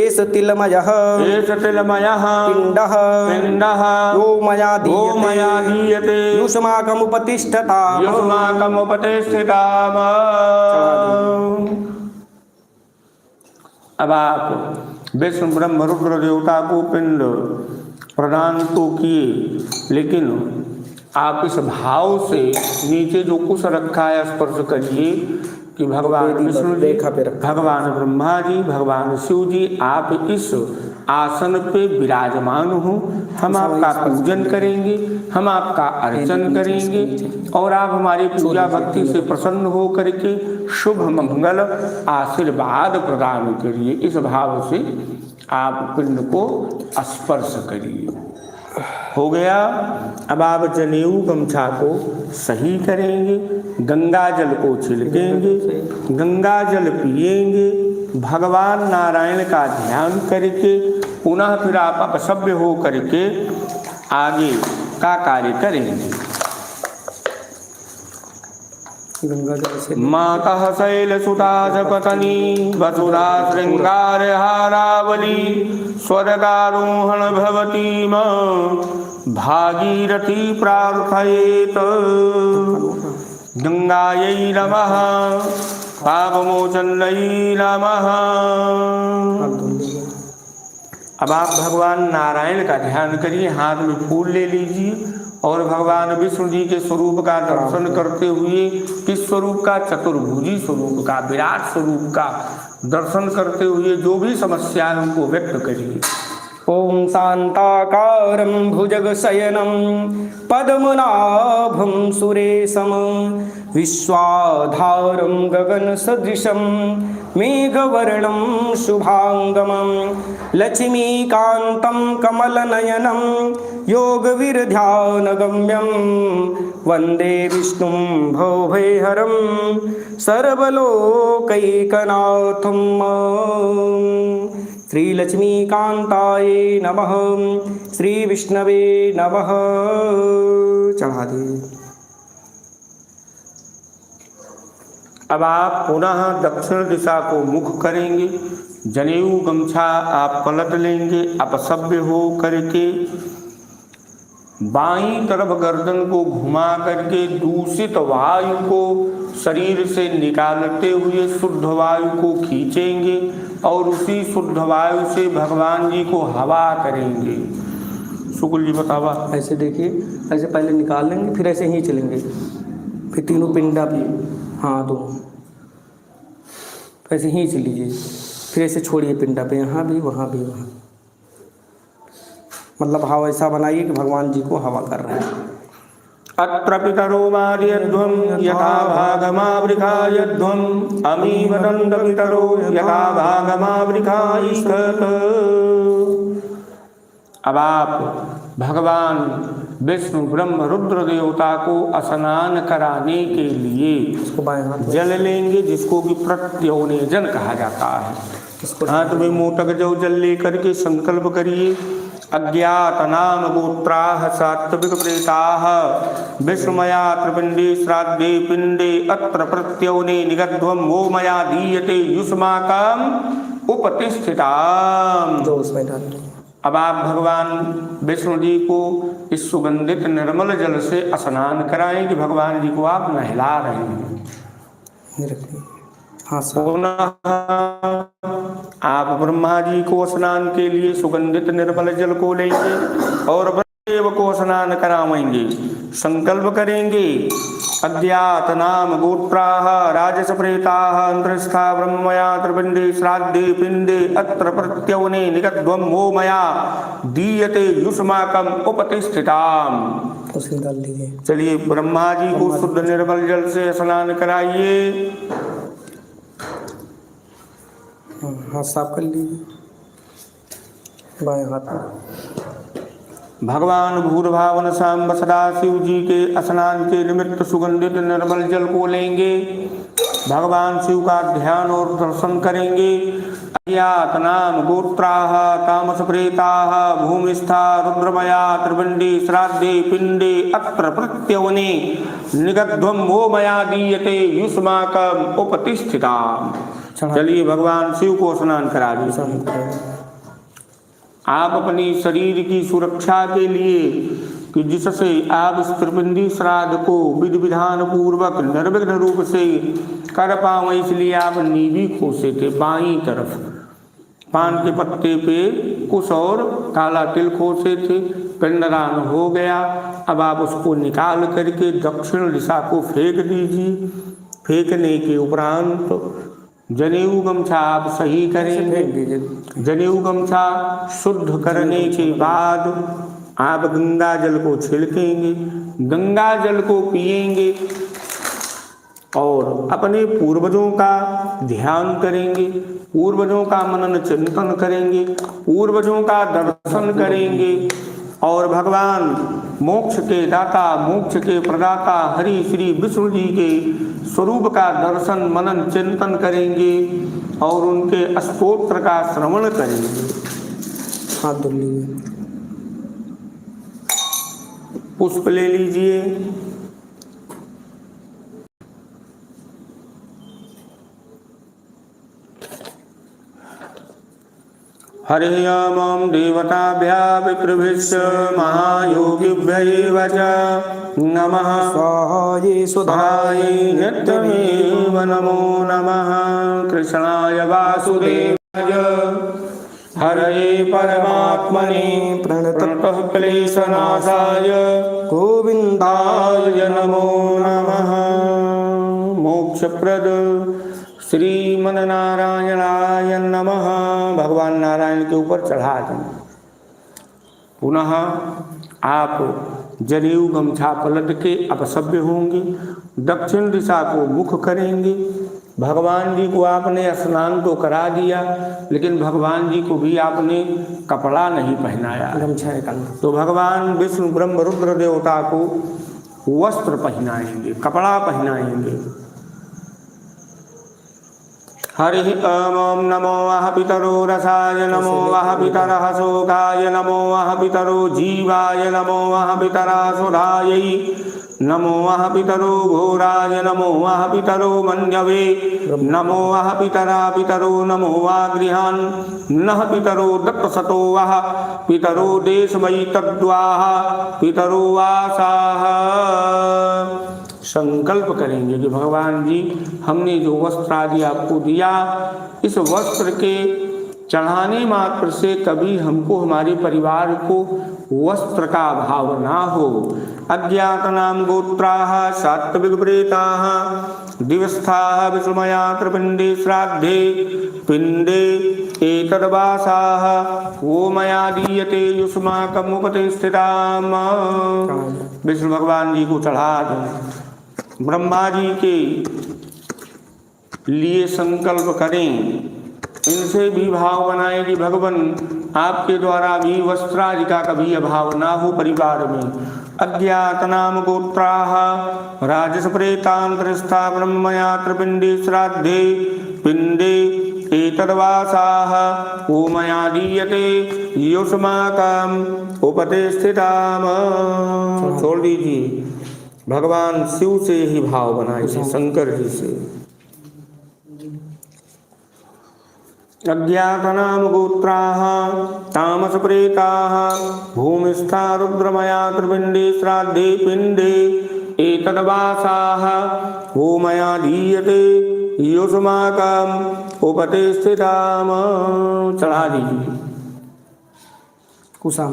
एष तिलमयः पिण्डः यो मया दीयते युष्माकमुपतिष्ठताम् अब आप विष्णु ब्रह्म रुद्र देवता को पिंड प्रदान तो किए, लेकिन आप इस भाव से नीचे जो कुछ रखा है स्पर्श करिए कि भगवान विष्णु जी, भगवान ब्रह्मा जी, भगवान शिव जी, आप इस आसन पे विराजमान हो, हम आपका पूजन करेंगे, हम आपका अर्चन करेंगे और आप हमारी पूजा भक्ति से प्रसन्न हो करके शुभ मंगल आशीर्वाद प्रदान करिए। इस भाव से आप पिंड को स्पर्श करिए। हो गया। अब आप जनेऊ गमछा को सही करेंगे, गंगा जल को छिड़केंगे, गंगा जल पिएंगे, भगवान नारायण का ध्यान करके पुनः फिर आप अपसभ्य हो करके आगे का कार्य करेंगे। माता शैलसुता जपतनी वसुधा श्रृंगार हारावली स्वर्गारोहण भवती भागीरथी प्रार्थयेत गंगायै नमः पापमोचन्यै नमः। अब आप भगवान नारायण का ध्यान करिए, हाथ में फूल ले लीजिए और भगवान विष्णु जी के स्वरूप का दर्शन करते हुए, किस स्वरूप का, चतुर्भुजी स्वरूप का, विराट स्वरूप का दर्शन करते हुए जो भी समस्या है उनको व्यक्त करिए। ओम शांताकारं भुजगशयनं पद्मनाभं सुरेशं विश्वाधारं गगनसदृशं मेघवर्णं शुभांगमं लक्ष्मीकान्तं कमलनयनं योगविरध्यानगम्यं वन्दे विष्णुं भवभयहरं सर्वलोकैकनाथं। श्री लक्ष्मीकांताय नमः, श्री विष्णवे नमः। चढ़ा दिए। अब आप पुनः दक्षिण दिशा को मुख करेंगे, जनेऊ गमछा आप पलट लेंगे, अपसभ्य हो करके बाईं तरफ गर्दन को घुमा करके दूषित वायु को शरीर से निकालते हुए शुद्ध वायु को खींचेंगे और उसी शुद्ध वायु से भगवान जी को हवा करेंगे। शुक्ल जी बतावा। ऐसे देखिए, ऐसे पहले निकाल लेंगे, फिर ऐसे ही चलेंगे, फिर तीनों पिंडा भी, हाँ दो, ऐसे ही चलीजिए, फिर ऐसे छोड़िए पिंडा पे, यहाँ भी वहाँ भी वहाँ, मतलब हवा ऐसा बनाइए कि भगवान जी को हवा कर रहे हैं। अत्र पितरो मार्यध्वं यथा भागमावृखायध्वं अमी वदन्त पितरो यथा भागमावृखायिष्ठत्। अब आप भगवान विष्णु ब्रह्म रुद्र देवता को स्नान कराने के लिए इसको बाएं हाथ में, जल लेंगे, जिसको कि प्रत्योनेजन कहा जाता है। इसको हाथ में मोटक जो जल लेकर के संकल्प करिए। अज्ञात नाम गोत्राः सात्विक प्रेताः विष्णुमया त्रिपिंडे श्राद्धे पिंडे अत्र प्रत्योने निगध्वं वो मया दीयते युष्माकम् उपतिष्ठिताम्। जो उसमें डाल दें। अब आप भगवान विष्णु जी को इस सुगंधित निर्मल जल से स्नान कराएं कि भगवान जी को आप नहला रहे हैं। ये रखिए। हाँ सर। पुनः आप ब्रह्मा जी को स्नान के लिए सुगंधित निर्मल जल को लेंगे और ब्रह्मदेव को स्नान करावेंगे। संकल्प करेंगे। अज्ञात नाम गोत्राः राजस प्रेताः अंतरिष्ठा ब्रह्मया त्रिपिंडे श्राद्धे पिंडे अत्र प्रत्योने निगध्वं वो मया दीयते युष्माकम् उपतिष्ठिताम्। उसी डाल दीजिए। चलिए ब्रह्मा जी को शुद्ध निर्मल जल से स्नान कराइए। हाथ साफ कर लीजिए बाएं हाथ में। भगवान भूर्भावन सांब सदाशिव जी के स्नान के निमित्त सुगंधित निर्मल जल को लेंगे। भगवान शिव का ध्यान और दर्शन करेंगे। अज्ञात नाम गोत्राः तामस प्रेताः भूमिस्था रुद्रमया त्रिपिंडे श्राद्धे पिंडे अत्र प्रत्योने निगध्वं वो मया दीयते युष्माकम् उपतिष्ठिताम्। चलिए भगवान शिव को स्नान करा दीजिए। आप अपनी शरीर की सुरक्षा के लिए कि जिससे आप इस त्रिपिंडी श्राद्ध को विधि विधान पूर्वक निर्विघ्न रूप से कर पाओ, इसलिए आप नीवी खोसे थे बाईं तरफ। पान के पत्ते पे कुछ और काला तिल खोसे थे। पिंडदान हो गया। अब आप उसको निकाल करके दक्षिण दिशा को फेंक दीजिए। फेंकने के उपरांत जनेऊ गमछा आप सही करेंगे। जनेऊ गमछा शुद्ध करने के बाद आप गंगा जल को छिड़केंगे। गंगा जल को पिएंगे और अपने पूर्वजों का ध्यान करेंगे। पूर्वजों का मनन चिंतन करेंगे। पूर्वजों का दर्शन करेंगे और भगवान मोक्ष के दाता मोक्ष के प्रदाता हरि श्री विष्णु जी के स्वरूप का दर्शन मनन चिंतन करेंगे और उनके स्तोत्र का श्रवण करेंगे। हाथ धुल लीजिए। पुष्प ले लीजिए। हरे ओम देवताभ्या पितृभ्यश्च महायोगिभ्यैव च नमः। स्वाहायै सुधाय नित्यमेव नमो नमः। कृष्णाय वासुदेवाय हरे परमात्मने प्रणतः क्लेशनाशाय गोविन्दाय नमो नमः। मोक्षप्रद श्रीमन नारायणाय नमः। भगवान नारायण के ऊपर चढ़ा दें। पुनः आप जनेऊ गमछा पलट के अपसभ्य होंगे। दक्षिण दिशा को मुख करेंगे। भगवान जी को आपने स्नान तो करा दिया, लेकिन भगवान जी को भी आपने कपड़ा नहीं पहनाया। गमछा निकालना। तो भगवान विष्णु ब्रह्म रुद्र देवता को वस्त्र पहनाएंगे, कपड़ा पहनाएंगे। हरि ओम नमो वः पितरो रसाय नमो वः पितरः शोकाय नमो वः पितरो जीवाय नमो वः पितरासुरायै नमो वः पितरो घोराय नमो वः पितरो मन्यवे नमो वः पितरो नमो वा गृहान् नः पितरो दत्तसतो वः पितरो देशमयि तद्वाः पितरो वासाः। संकल्प करेंगे कि भगवान जी हमने जो वस्त्र आदि आपको दिया, इस वस्त्र के चढ़ाने मात्र से कभी हमको हमारे परिवार को वस्त्र का अभाव ना हो। अज्ञात नाम गोत्राः सात्विक प्रेताः दिवस्थाः विष्णुमया त्रिपिंडे श्राद्धे पिंडे एतद्वासाः वो मया दीयते युष्माकम् उपतिष्ठिताम्। विष्णु भगवान जी को चढ़ा दें। ब्रह्मा जी के लिए संकल्प करें। इनसे भी भाव बनाएं कि भगवान आपके द्वारा भी वस्त्रादि का कभी अभाव ना हो परिवार में। अज्ञातनाम गोत्राः राजसप्रेतान्तरिस्था ब्रह्मयात्रपिण्डे श्राद्धे पिण्डे एतद्वासाः ओमया दीयते युष्माकम् उपतिष्ठिताम्। छोड़ दीजिए, भगवान शिव से ही भाव बनाए, शंकर जी से। अज्ञातनाम गोत्राः तामस प्रेताः भूमिस्था रुद्रमया त्रिपिण्डे श्राद्धे पिण्डे एतद्वासाः ओमया दीयते युष्माकम् उपतिष्ठिताम्। चढ़ा दीजिए। कुशाम।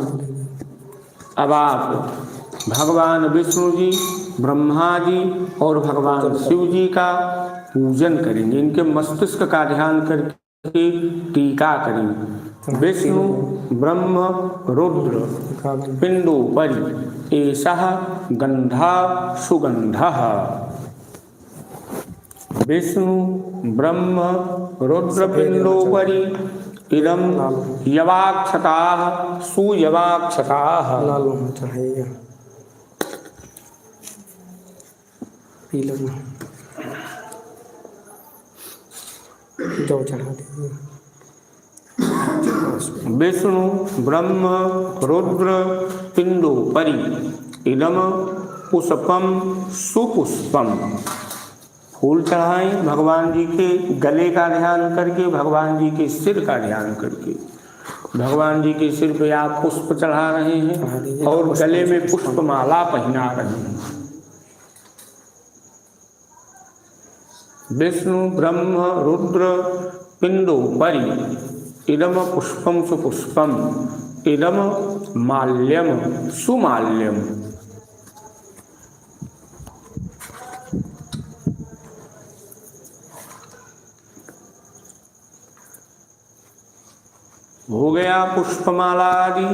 अब आप भगवान विष्णु जी, ब्रह्मा जी और भगवान शिव जी का पूजन करेंगे। इनके मस्तिष्क का ध्यान करके टीका करें। विष्णु ब्रह्म रुद्र पिंडोपरि एषः गंधा सुगंधः। विष्णु ब्रह्म रुद्र पिंडोपरि इदं यवाक्षताः सुयवाक्षताः। जो चढ़ा दीजिए। विष्णु ब्रह्म रुद्र पिंडोपरि इदम पुष्पम सुपुष्पम। फूल चढ़ाएं भगवान जी के गले का ध्यान करके, भगवान जी के सिर का ध्यान करके। भगवान जी के सिर पे आप पुष्प चढ़ा रहे हैं और गले में पुष्पमाला पहना रहे हैं। विष्णु ब्रह्म रुद्र पिंडोपरि इदम पुष्पम सुपुष्पम इदम माल्यम सुमाल्यम। हो गया पुष्पमाला आदि।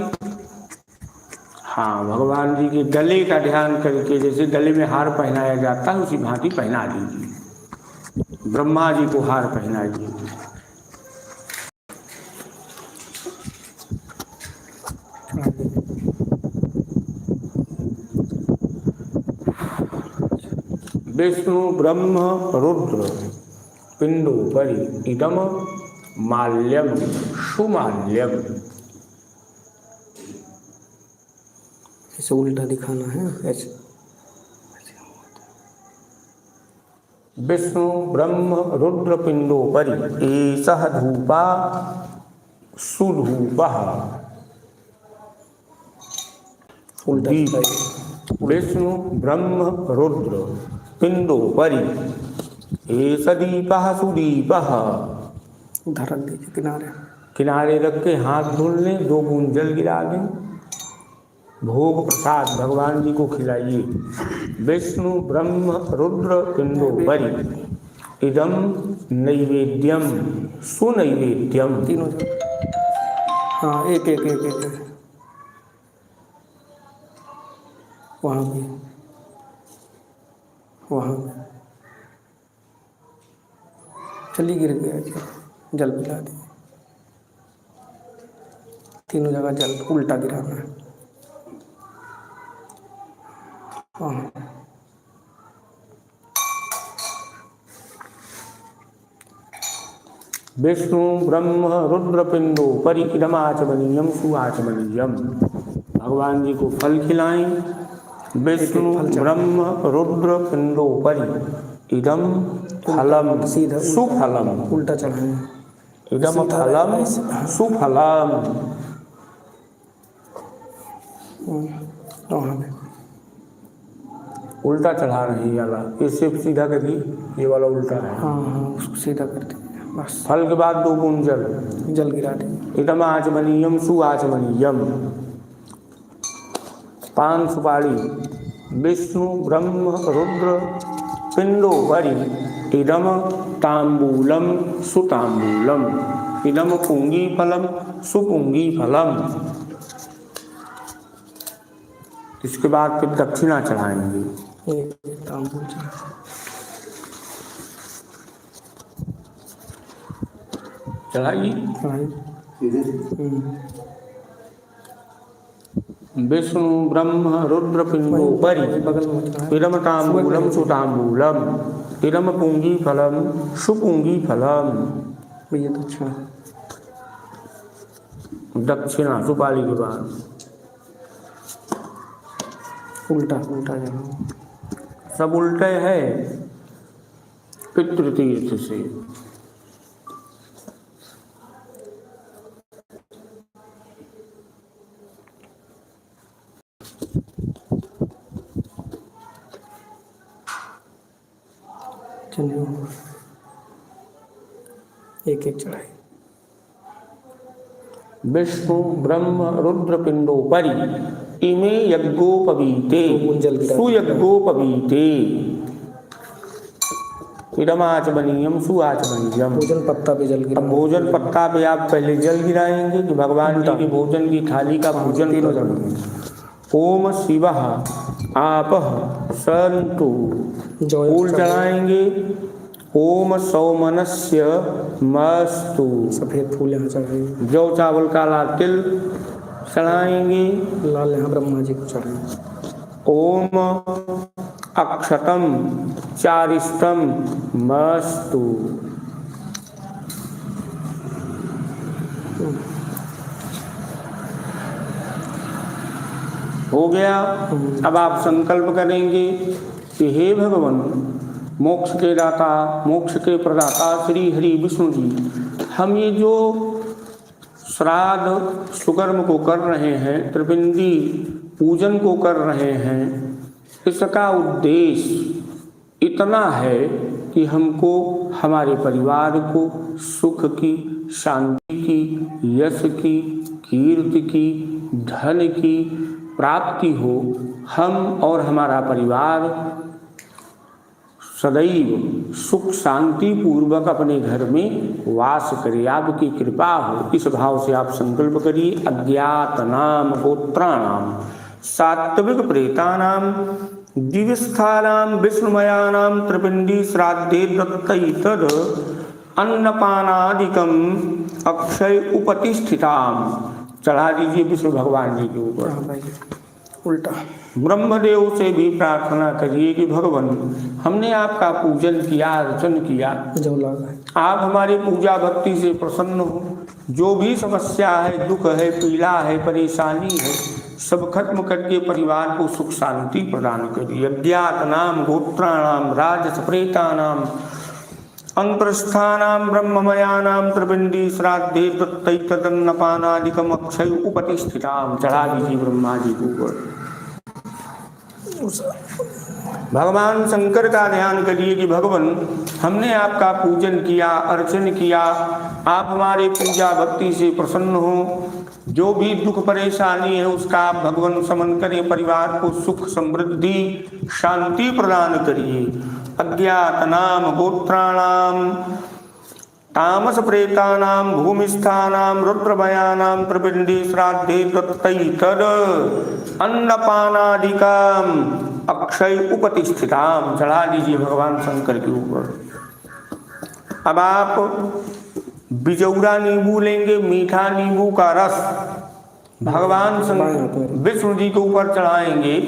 हाँ, भगवान जी के गले का ध्यान करके, जैसे गले में हार पहनाया जाता है उसी भांति पहना दीजिए। ब्रह्मा जी को हार पहनाइए। विष्णु ब्रह्म रुद्र पिंडोपरि इदम माल्यम सुमाल्यम। ऐसे उल्टा दिखाना है ऐसे। विष्णु ब्रह्म रुद्र पिंडोपरि एषः धूपा सुधूपः। विष्णु ब्रह्म रुद्र पिंडोपरि एष दीपः सुदीपः। उधर रख दीजिए किनारे। किनारे रख के हाथ धुल लें, 2 बूंद जल गिरा दें। भोग प्रसाद भगवान जी को खिलाइए। विष्णु ब्रह्म रुद्र पिंडोपरि इदम नैवेद्यम सुनैवेद्यम। तीनों। हाँ, एक एक एक एक वहाँ भी, वहाँ भी। चलिए गिर गया, जल पिला दिए। तीनों जगह जल उल्टा गिराना है। हाँ, विष्णु ब्रह्म रुद्र पिंडोपरि इदम आचमनीयम सुआचमनीयम। भगवान जी को फल खिलाएं। विष्णु ब्रह्म रुद्र पिंडोपरि इदम फलम सुफलम। उल्टा चढ़ाएं। इदम फलम सुफलम। उल्टा चढ़ा रहे हैं वाला, इससे सीधा करिए। ये वाला उल्टा है। हाँ हाँ, उसको सीधा कर दीजिए बस। फल के बाद 2 बूंद जल गिरा दीजिए। इदम आचमनीयम सुआचमनीयम। पान सुपारी। विष्णु ब्रह्म रुद्र पिंडोपरि इदम तांबूलम सुतांबूलम इदम पुंगी फलम सुपुंगी फलम। इसके बाद फिर दक्षिणा चढ़ाएंगे। तांबूल चढ़ाइए। विष्णु ब्रह्म रुद्र पिंडोपरि बगल में होता है। तिरमताम्बूलम सुताम्बूलम तिरम पुंगी फलम सुपुंगी फलम। ये तो अच्छा है। दक्षिणा सुपाली के बाद उल्टा उल्टा जाना। सब उल्टे है पितृतीर्थ से। चलिए एक एक चढ़ाई। विष्णु ब्रह्म रुद्र पिंडोपरि इमे यज्ञोपवीते सुयज्ञोपवीते इदमाचमनीयम सुआचमनीयम। भोजन पत्ता पे जल गिरा। अब भोजन पत्ता पे आप पहले जल गिराएंगे कि भगवान जी की भोजन की थाली का भोजन करेंगे। ओम शिवः आपः सन्तु फूल चढ़ाएंगे। ओम सौमनस्य मस्तु सफेद फूल यहाँ चढ़ाएंगे। जौ चावल काला तिल चढ़ाएंगे। लाल यहाँ ब्रह्मा जी को चढ़ाएंगे। ओम अक्षतम चारिष्टम मस्तु। हो गया। अब आप संकल्प करेंगे कि हे भगवान मोक्ष के दाता मोक्ष के प्रदाता श्री हरि विष्णु जी, हम ये जो श्राद्ध सुकर्म को कर रहे हैं, त्रिपिंडी पूजन को कर रहे हैं, इसका उद्देश्य इतना है कि हमको हमारे परिवार को सुख की, शांति की, यश की, कीर्ति की, धन की प्राप्ति हो। हम और हमारा परिवार सदैव सुख शांति पूर्वक अपने घर में वास करे, आपकी कृपा हो। इस भाव से आप संकल्प करिए। अज्ञात नाम गोत्राणाम सात्विक प्रेतानाम दिव्यस्थानाम विष्णुमयानाम त्रिपिंडी श्राद्धे दत्तैतद अन्नपानादिकम अक्षय उपतिष्ठिताम। चढ़ा दीजिए विष्णु भगवान जी के ऊपर। उल्टा ब्रह्मदेव से भी प्रार्थना करिए कि भगवान हमने आपका पूजन किया, अर्चन किया, आप हमारी पूजा भक्ति से प्रसन्न हो। जो भी समस्या है, दुख है, पीड़ा है, परेशानी है, सब खत्म करके परिवार को सुख शांति प्रदान करिए। अज्ञात नाम गोत्राणाम राजस प्रेतानाम अंतरस्थानाम ब्रह्ममयानाम त्रिपिंडी श्राद्धे दत्तैतदन्नपानादिकम अक्षय उपतिष्ठिताम। चढ़ा दीजिए ब्रह्मा जी के ऊपर। भगवान शंकर का ध्यान करिए कि भगवान हमने आपका पूजन किया, अर्चन किया, आप हमारे पूजा भक्ति से प्रसन्न हो। जो भी दुख परेशानी है उसका आप भगवान समन करें, परिवार को सुख समृद्धि शांति प्रदान करिए। अज्ञात नाम गोत्राणाम तामस प्रेतानाम भूमिस्थानाम रुद्रभयानाम त्रिपिंडी श्राद्धे दत्तैतद अन्नपानादिकाम अक्षय उपतिष्ठिताम। चढ़ा दीजिए भगवान शंकर के ऊपर। अब आप बिजौरा नींबू लेंगे, मीठा नींबू का रस भगवान विष्णु जी के ऊपर चढ़ाएंगे।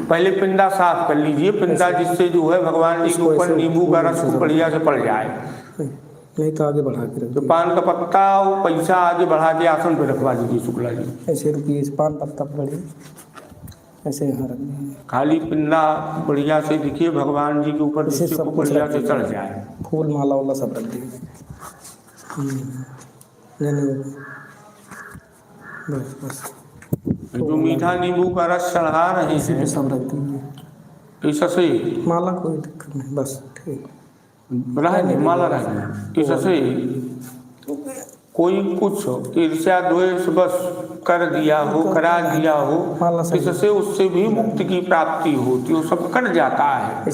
पहले पिंडा साफ कर लीजिए, पिंडा जिससे जो है भगवान जी के ऊपर नींबू का रस बढ़िया से पड़ जाए। नहीं तो आगे बढ़ा के तो पान का पत्ता और पैसा आगे बढ़ा के आसन पर रखवा दीजिए शुक्ला जी। ऐसे रुकिए, पान पत्ता पकड़िए, ऐसे यहाँ रख दीजिए। खाली पिंडा बढ़िया से दिखिए भगवान जी के ऊपर, सब बढ़िया से चढ़ जाए। फूल माला वाला सब रख दीजिए। बस बस जो मीठा नींबू का रस चढ़ा रहे हैं सब रख दीजिए। इससे माला कोई दिक्कत नहीं, बस ठीक माला रखना। इससे कोई कुछ ईर्ष्या द्वेष बस कर दिया हो, करा दिया हो, इससे उससे भी मुक्ति की प्राप्ति होती है, वो सब कट जाता है।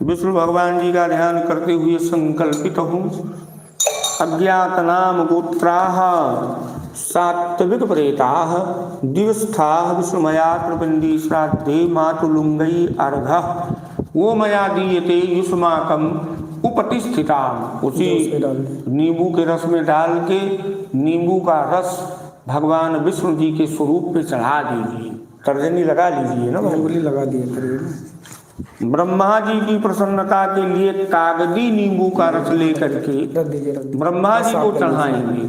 विष्णु भगवान जी का ध्यान करते हुए संकल्पित हूँ। अज्ञात नाम गोत्राः सात्विक प्रेताः दिवस्थाः विष्णुमया त्रिपिंडी श्राद्धे मातुलुंगै अर्घः वो मया दीयते युष्माकम उपतिष्ठिताम। उसी नींबू के रस में डाल के नींबू का रस भगवान विष्णु जी के स्वरूप पे चढ़ा दीजिए। तर्जनी लगा लीजिए ना भाई। गोली लगा दिए करिए। ब्रह्मा जी की प्रसन्नता के लिए कागदी नींबू का रस लेकर के रख दीजिए, रख दीजिए। ब्रह्मा जी को साफ कर लीजिए। चढ़ाएंगे।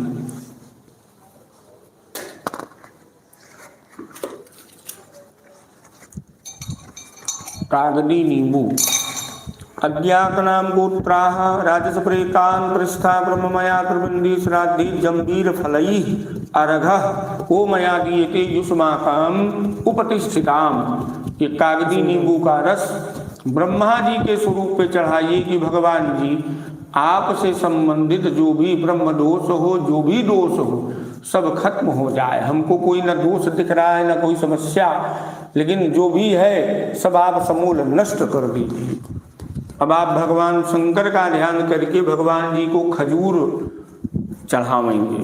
कागदी नींबू। अज्ञात नाम गोत्राः राजस प्रेतान् पृष्ठा ब्रह्ममया त्रिबिंदी श्राद्धि जंबीर फलई अर्घः ओ मया दीयते युष्माकम उपतिष्ठिताम। ये कागदी नींबू का रस ब्रह्मा जी के स्वरूप पे चढ़ाइए कि भगवान जी आपसे संबंधित जो भी ब्रह्म दोष हो, जो भी दोष हो, सब खत्म हो जाए। हमको कोई न दोष दिख रहा है न कोई समस्या, लेकिन जो भी है सब आप समूल नष्ट कर दीजिए। अब आप भगवान शंकर का ध्यान करके भगवान जी को खजूर चढ़ावेंगे।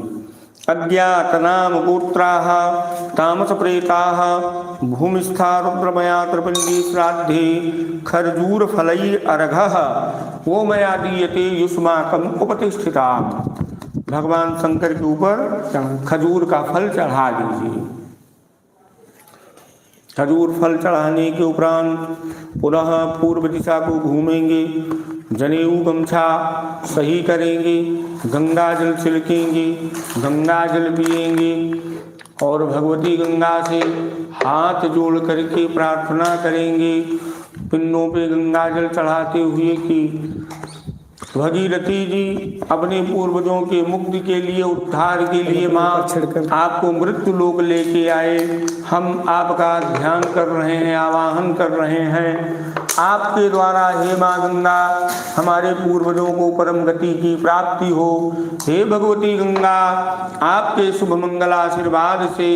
अज्ञात नाम गोत्राः तामस प्रेताः भूमिस्था रुद्रमया त्रिपिंडी श्राद्धे खरजूर फलई अर्घः वो मया दीयते युष्माकम उपतिष्ठिता। भगवान शंकर के ऊपर खजूर का फल चढ़ा दीजिए। खजूर फल चढ़ाने के उपरांत पुनः पूर्व दिशा को घूमेंगे, जनेऊ गमछा सही करेंगे, गंगा जल छिड़केंगे, गंगा जल पिएंगे और भगवती गंगा से हाथ जोड़ करके प्रार्थना करेंगे पिंडों पे गंगा जल चढ़ाते हुए कि भगीरथी जी अपने पूर्वजों के मुक्ति के लिए, उद्धार के लिए माँ आपको मृत्यु लोक लेके आए। हम आपका ध्यान कर रहे हैं, आवाहन कर रहे हैं। आपके द्वारा हे माँ गंगा हमारे पूर्वजों को परम गति की प्राप्ति हो। हे भगवती गंगा आपके शुभ मंगल आशीर्वाद से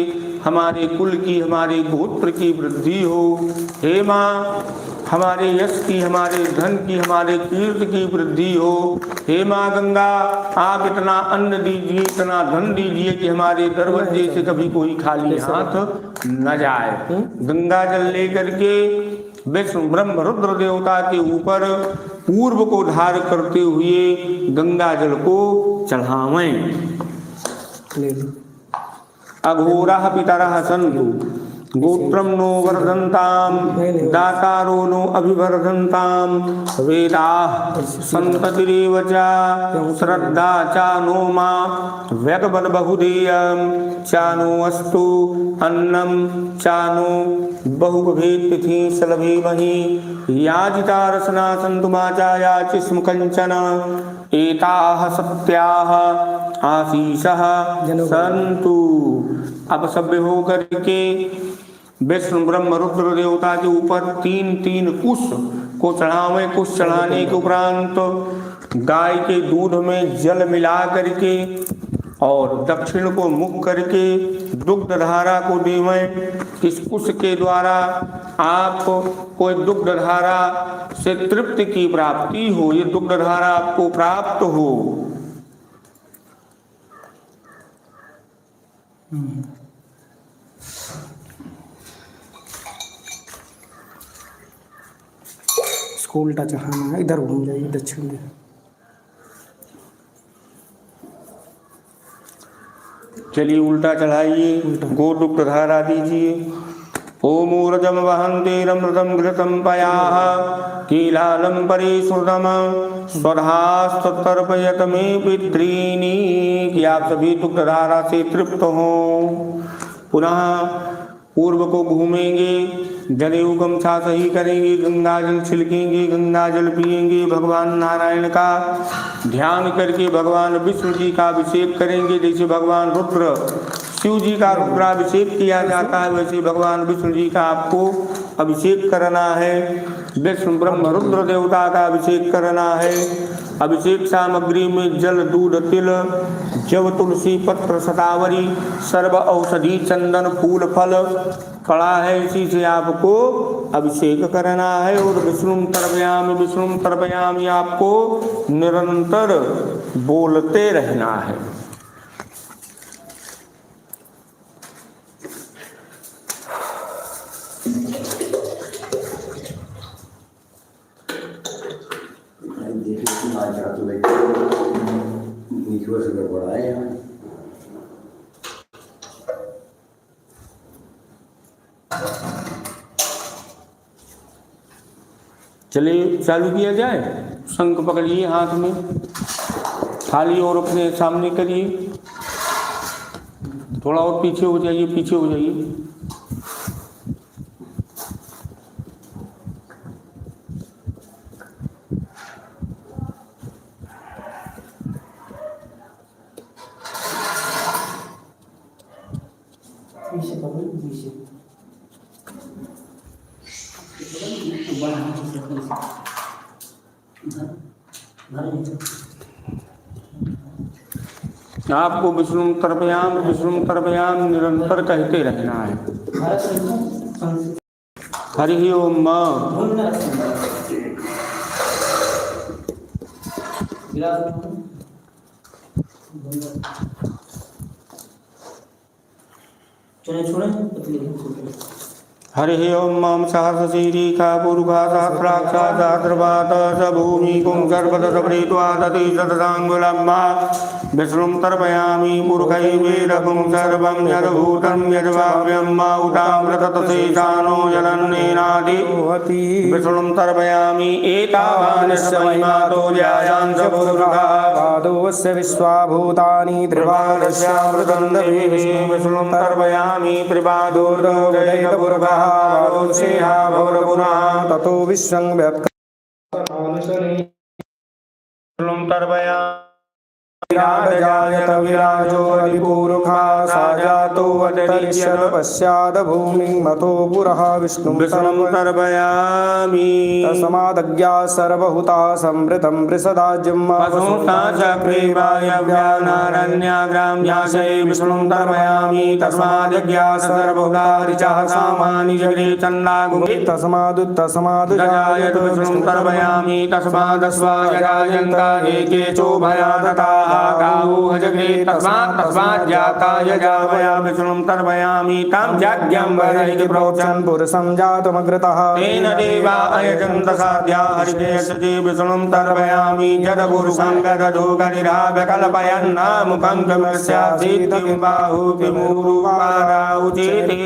हमारे कुल की, हमारे गोत्र की वृद्धि हो। हे माँ हमारे यश की, हमारे धन की, हमारे कीर्ति की वृद्धि हो। हे माँ गंगा आप इतना अन्न दीजिए, इतना धन दीजिए कि हमारे दरवाजे से कभी कोई खाली हाथ न जाए। गंगा जल लेकर के विष्णु ब्रह्म रुद्र देवता के ऊपर पूर्व को धार करते हुए गंगा जल को चढ़ावें। अघोराः पितरः सन्तु गोत्रम नो वर्धन्ताम दातारो नो अभिवर्धन्ताम वेदाः सन्ततिरेव च श्रद्धा च नो मा व्यगबल बहुधेयं च नो अस्तु अन्नं च नो बहुभेद तिथि सलभेमहि याजिता रसना सन्तु माचाया चिस्म कंचन एताः सत्याः आशीषः सन्तु। अब सभ्य होकर के विष्णु ब्रह्म रुद्र देवता के ऊपर 3-3 कुश को चढ़ावे। कुश चढ़ाने के उपरांत गाय के दूध में जल मिला करके और दक्षिण को मुख करके दुग्ध धारा को देवें। इस कुश के द्वारा आप कोई दुग्ध धारा से तृप्ति की प्राप्ति हो, ये दुग्ध धारा आपको प्राप्त हो। इसको उल्टा चढ़ाना है, इधर घूम जाइए दक्षिण में। चलिए उल्टा चढ़ाइए, गोदुग्ध धारा दीजिए। ओम ऊर्जम वहन्ते रमृतं घृतं पयाः कीलालं परिश्रुतं स्वधास्तर्पयत मे पितॄणि। कि आप सभी दुग्ध धारा से तृप्त हों। पुनः पूर्व को घूमेंगे, जनेऊ गमछा सही करेंगे, गंगा जल छिड़केंगे, गंगा जल पिएंगे, भगवान नारायण का ध्यान करके भगवान विष्णु जी का अभिषेक करेंगे। जैसे भगवान रुद्र शिव जी का रुद्राभिषेक किया जाता है, वैसे भगवान विष्णु जी का आपको अभिषेक करना है। विष्णु ब्रह्म रुद्र देवता का अभिषेक करना है। अभिषेक सामग्री में जल, दूध, तिल, जव, तुलसी पत्र, शतावरी, सर्व औषधि, चंदन, फूल, फल कड़ा है, इसी से आपको अभिषेक करना है। और विष्णु तर्पयामि आपको निरंतर बोलते रहना है। चलिए चालू किया जाए। शंख पकड़िए हाथ में, थाली और अपने सामने करिए, थोड़ा और पीछे हो जाइए, पीछे हो जाइए। आपको विष्णु तर्पयाम निरंतर कहते रहना है। हरि ओम। हरि ओम मम सहस्रशीरीखा पुरुखा सहस्राक्षा सहस्रपात स भूमिकुं सर्वतः दति सतताङ्गुलम्मा विष्णुं तर्पयामि पुरुषैवेदकुं सर्वं यद्भूतं यद्भाव्यं उतामृततशेषानो जलन्नेनादि विष्णुं तर्पयामि एतावानस्य महिमातो ध्यायान् स पुरुषः पादोस्य विश्वाभूतानि त्रिपादस्यामृतं दधे विष्णुं तर्पयामि त्रिपादोर्दोदयपुरुषः ततो विश्वं विष्णुं तर्पयामि जायत विराजो अधिपूरुखा सा जातो अतरिष्यत् पश्चाद भूमिं मतो पुरः विष्णुं तर्पयामि तस्मादज्ञा सर्वहुता संवृतं वृषदाज्यं चक्रेवायव्यानारण्याग्राम्याशे विष्णुं तर्पयामि तस्मादज्ञा सर्वहुता ऋचः सामानि जगरे चन्दागुमे तस्मादुत्तस्मादुजायत विष्णुं तर्पयामि तस्मादस्वायजायन्ता एके चोभयादताः गावोहजगे तस्मात् जाताय जावया विष्णुं तर्पयामि तं यज्ञं वरैति प्रोक्तं पुरुषं जातमग्रतः तेन देवा अयजन्त साध्या हरिकेशते विष्णुं तर्पयामि जडपुरुषं गदधोगनिराभ्यकल्पयन् मुखं किमस्यासीत् बाहु किमुरुवाराउचेति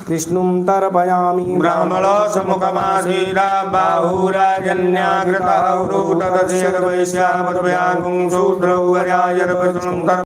विष्णुं तर्पयामि ब्राह्मणोऽसमुखमासीरा बाहुराजन्याग्रतः उरुतदस्यर्वैश्यावद्व्यागुं शूद्रौ वरायर्विष्णुं